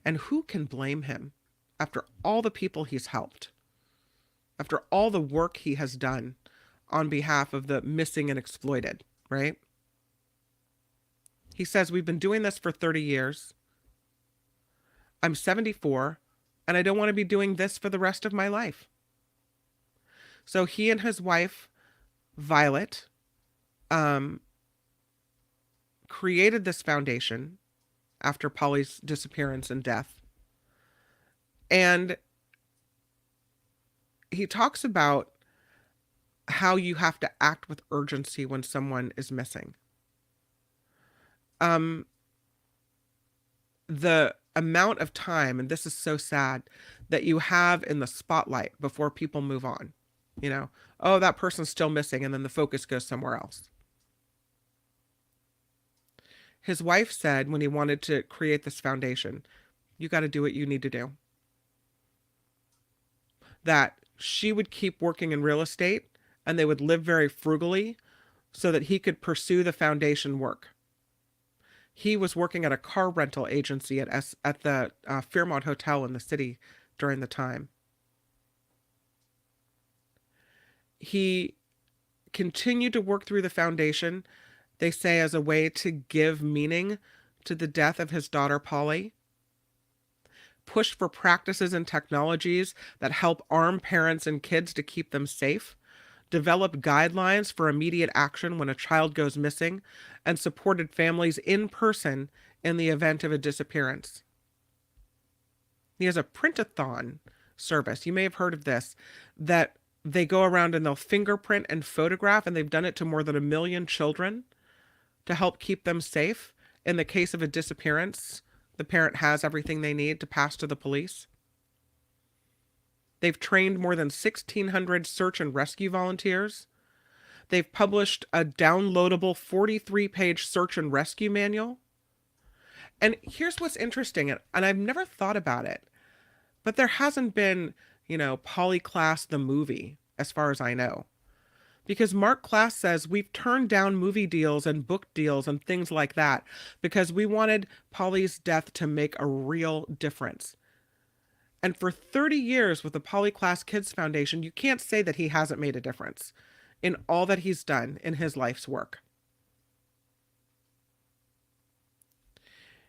And who can blame him after all the people he's helped, after all the work he has done on behalf of the missing and exploited, right? He says, we've been doing this for 30 years. I'm 74 and I don't want to be doing this for the rest of my life. So he and his wife, Violet, created this foundation after Polly's disappearance and death. And he talks about how you have to act with urgency when someone is missing. The amount of time, and this is so sad, that you have in the spotlight before people move on. You know, oh, that person's still missing, and then the focus goes somewhere else. His wife said when he wanted to create this foundation, you got to do what you need to do. That she would keep working in real estate and they would live very frugally so that he could pursue the foundation work. He was working at a car rental agency at the Fairmont Hotel in the city during the time. He continued to work through the foundation, they say, as a way to give meaning to the death of his daughter, Polly. Push for practices and technologies that help arm parents and kids to keep them safe. Develop guidelines for immediate action when a child goes missing, and supported families in person in the event of a disappearance. He has a print-a-thon service. You may have heard of this, that they go around and they'll fingerprint and photograph, and they've done it to more than 1 million children to help keep them safe. In the case of a disappearance, the parent has everything they need to pass to the police. They've trained more than 1,600 search and rescue volunteers. They've published a downloadable 43-page search and rescue manual. And here's what's interesting, and I've never thought about it, but there hasn't been, you know, Polly Klaas the movie, as far as I know. Because Mark Klaas says we've turned down movie deals and book deals and things like that because we wanted Polly's death to make a real difference. And for 30 years with the Polly Klaas Kids Foundation, you can't say that he hasn't made a difference in all that he's done in his life's work.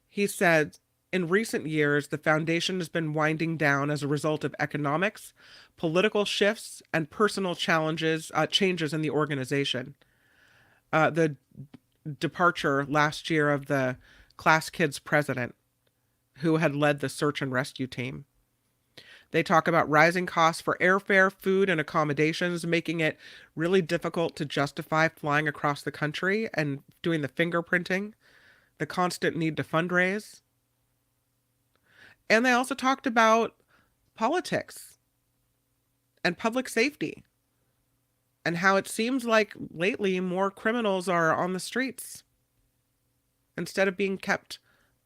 He said, in recent years, the foundation has been winding down as a result of economics, political shifts, and personal changes in the organization. The departure last year of the Klaas Kids president, who had led the search and rescue team. They talk about rising costs for airfare, food, and accommodations, making it really difficult to justify flying across the country and doing the fingerprinting, the constant need to fundraise. And they also talked about politics and public safety and how it seems like lately more criminals are on the streets. instead of being kept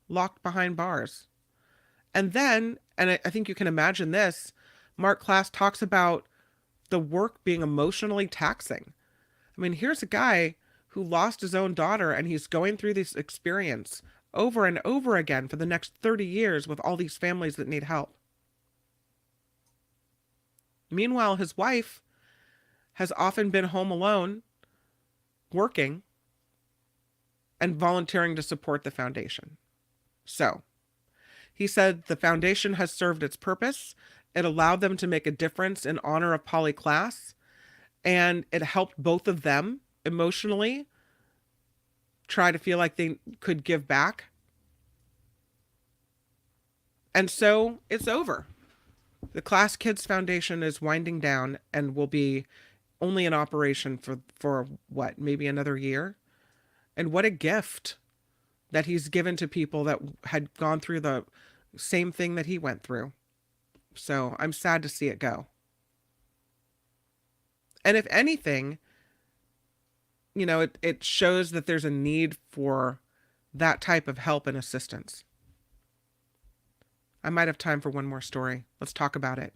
locked behind bars. And then, and I think you can imagine this, Mark Klaas talks about the work being emotionally taxing. I mean, here's a guy who lost his own daughter, and he's going through this experience over and over again for the next 30 years with all these families that need help. Meanwhile, his wife has often been home alone, working, and volunteering to support the foundation. So, he said the foundation has served its purpose. It allowed them to make a difference in honor of Polly Klaas, and it helped both of them emotionally try to feel like they could give back. And so it's over. The Klaas Kids Foundation is winding down and will be only in operation for what, maybe another year? And what a gift that he's given to people that had gone through the same thing that he went through. So I'm sad to see it go. And if anything, you know, it shows that there's a need for that type of help and assistance. I might have time for one more story. Let's talk about it.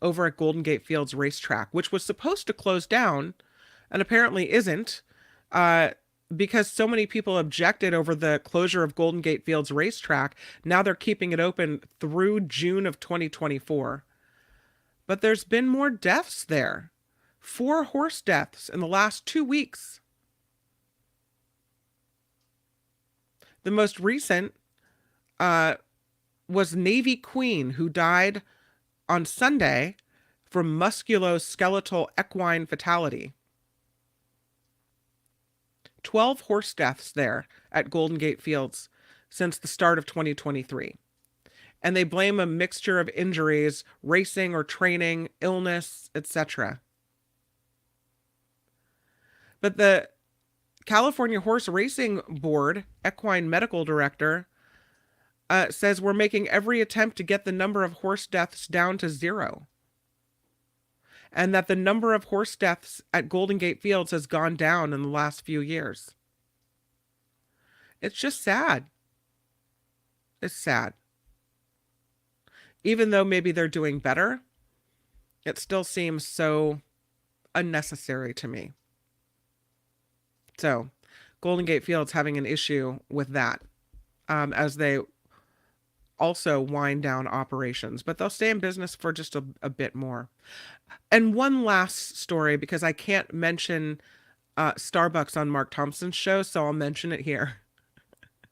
Over at Golden Gate Fields Racetrack, which was supposed to close down and apparently isn't, because so many people objected over the closure of Golden Gate Fields Racetrack. Now they're keeping it open through June of 2024. But there's been more deaths there. 4 horse deaths in the last 2 weeks. The most recent was Navy Queen, who died on Sunday from musculoskeletal equine fatality. 12 horse deaths there at Golden Gate Fields since the start of 2023. And they blame a mixture of injuries, racing or training, illness, etc. But the California Horse Racing Board equine medical director says we're making every attempt to get the number of horse deaths down to 0. And that the number of horse deaths at Golden Gate Fields has gone down in the last few years. It's just sad. It's sad. Even though maybe they're doing better, it still seems so unnecessary to me. So, Golden Gate Fields having an issue with that as they also wind down operations, but they'll stay in business for just a bit more. And one last story, because I can't mention Starbucks on Mark Thompson's show, so I'll mention it here.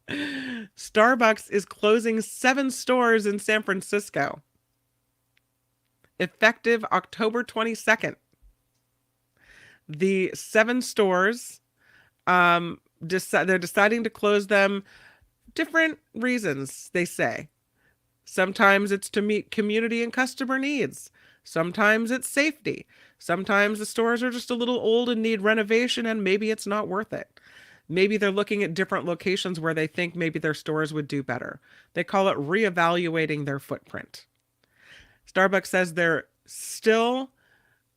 Starbucks is closing 7 stores in San Francisco, effective October 22nd. The 7 stores, they're deciding to close them. Different reasons, they say. Sometimes it's to meet community and customer needs. Sometimes it's safety. Sometimes the stores are just a little old and need renovation, and maybe it's not worth it. Maybe they're looking at different locations where they think maybe their stores would do better. They call it reevaluating their footprint. Starbucks says they're still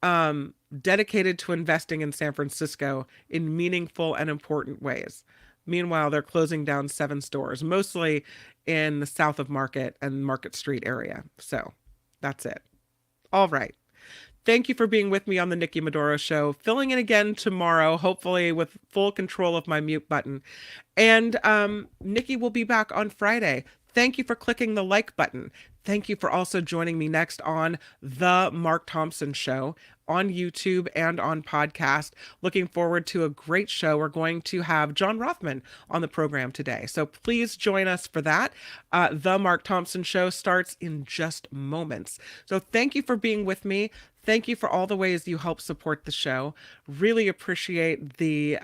dedicated to investing in San Francisco in meaningful and important ways. Meanwhile, they're closing down 7 stores, mostly in the south of Market and Market Street area. So that's it. All right. Thank you for being with me on the Nikki Medoro Show. Filling in again tomorrow, hopefully with full control of my mute button. And Nikki will be back on Friday. Thank you for clicking the like button. Thank you for also joining me next on The Mark Thompson Show on YouTube and on podcast. Looking forward to a great show. We're going to have John Rothman on the program today. So please join us for that. The Mark Thompson Show starts in just moments. So thank you for being with me. Thank you for all the ways you help support the show. Really appreciate the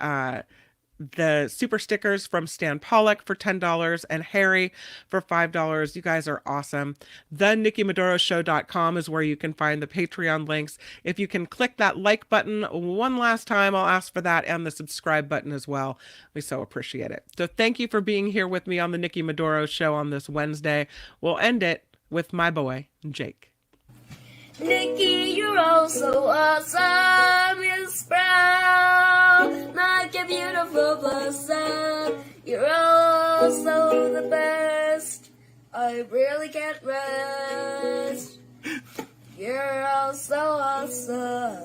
super stickers from Stan Pollock for $10 and Harry for $5. You guys are awesome. TheNikkiMedoroShow.com is where you can find the Patreon links. If you can click that like button one last time, I'll ask for that, and the subscribe button as well. We so appreciate it. So thank you for being here with me on the Nikki Medoro Show on this Wednesday. We'll end it with my boy, Jake. Nikki, you're all so awesome. You're proud, like a beautiful blossom. You're all also the best. I really can't rest. You're all so awesome.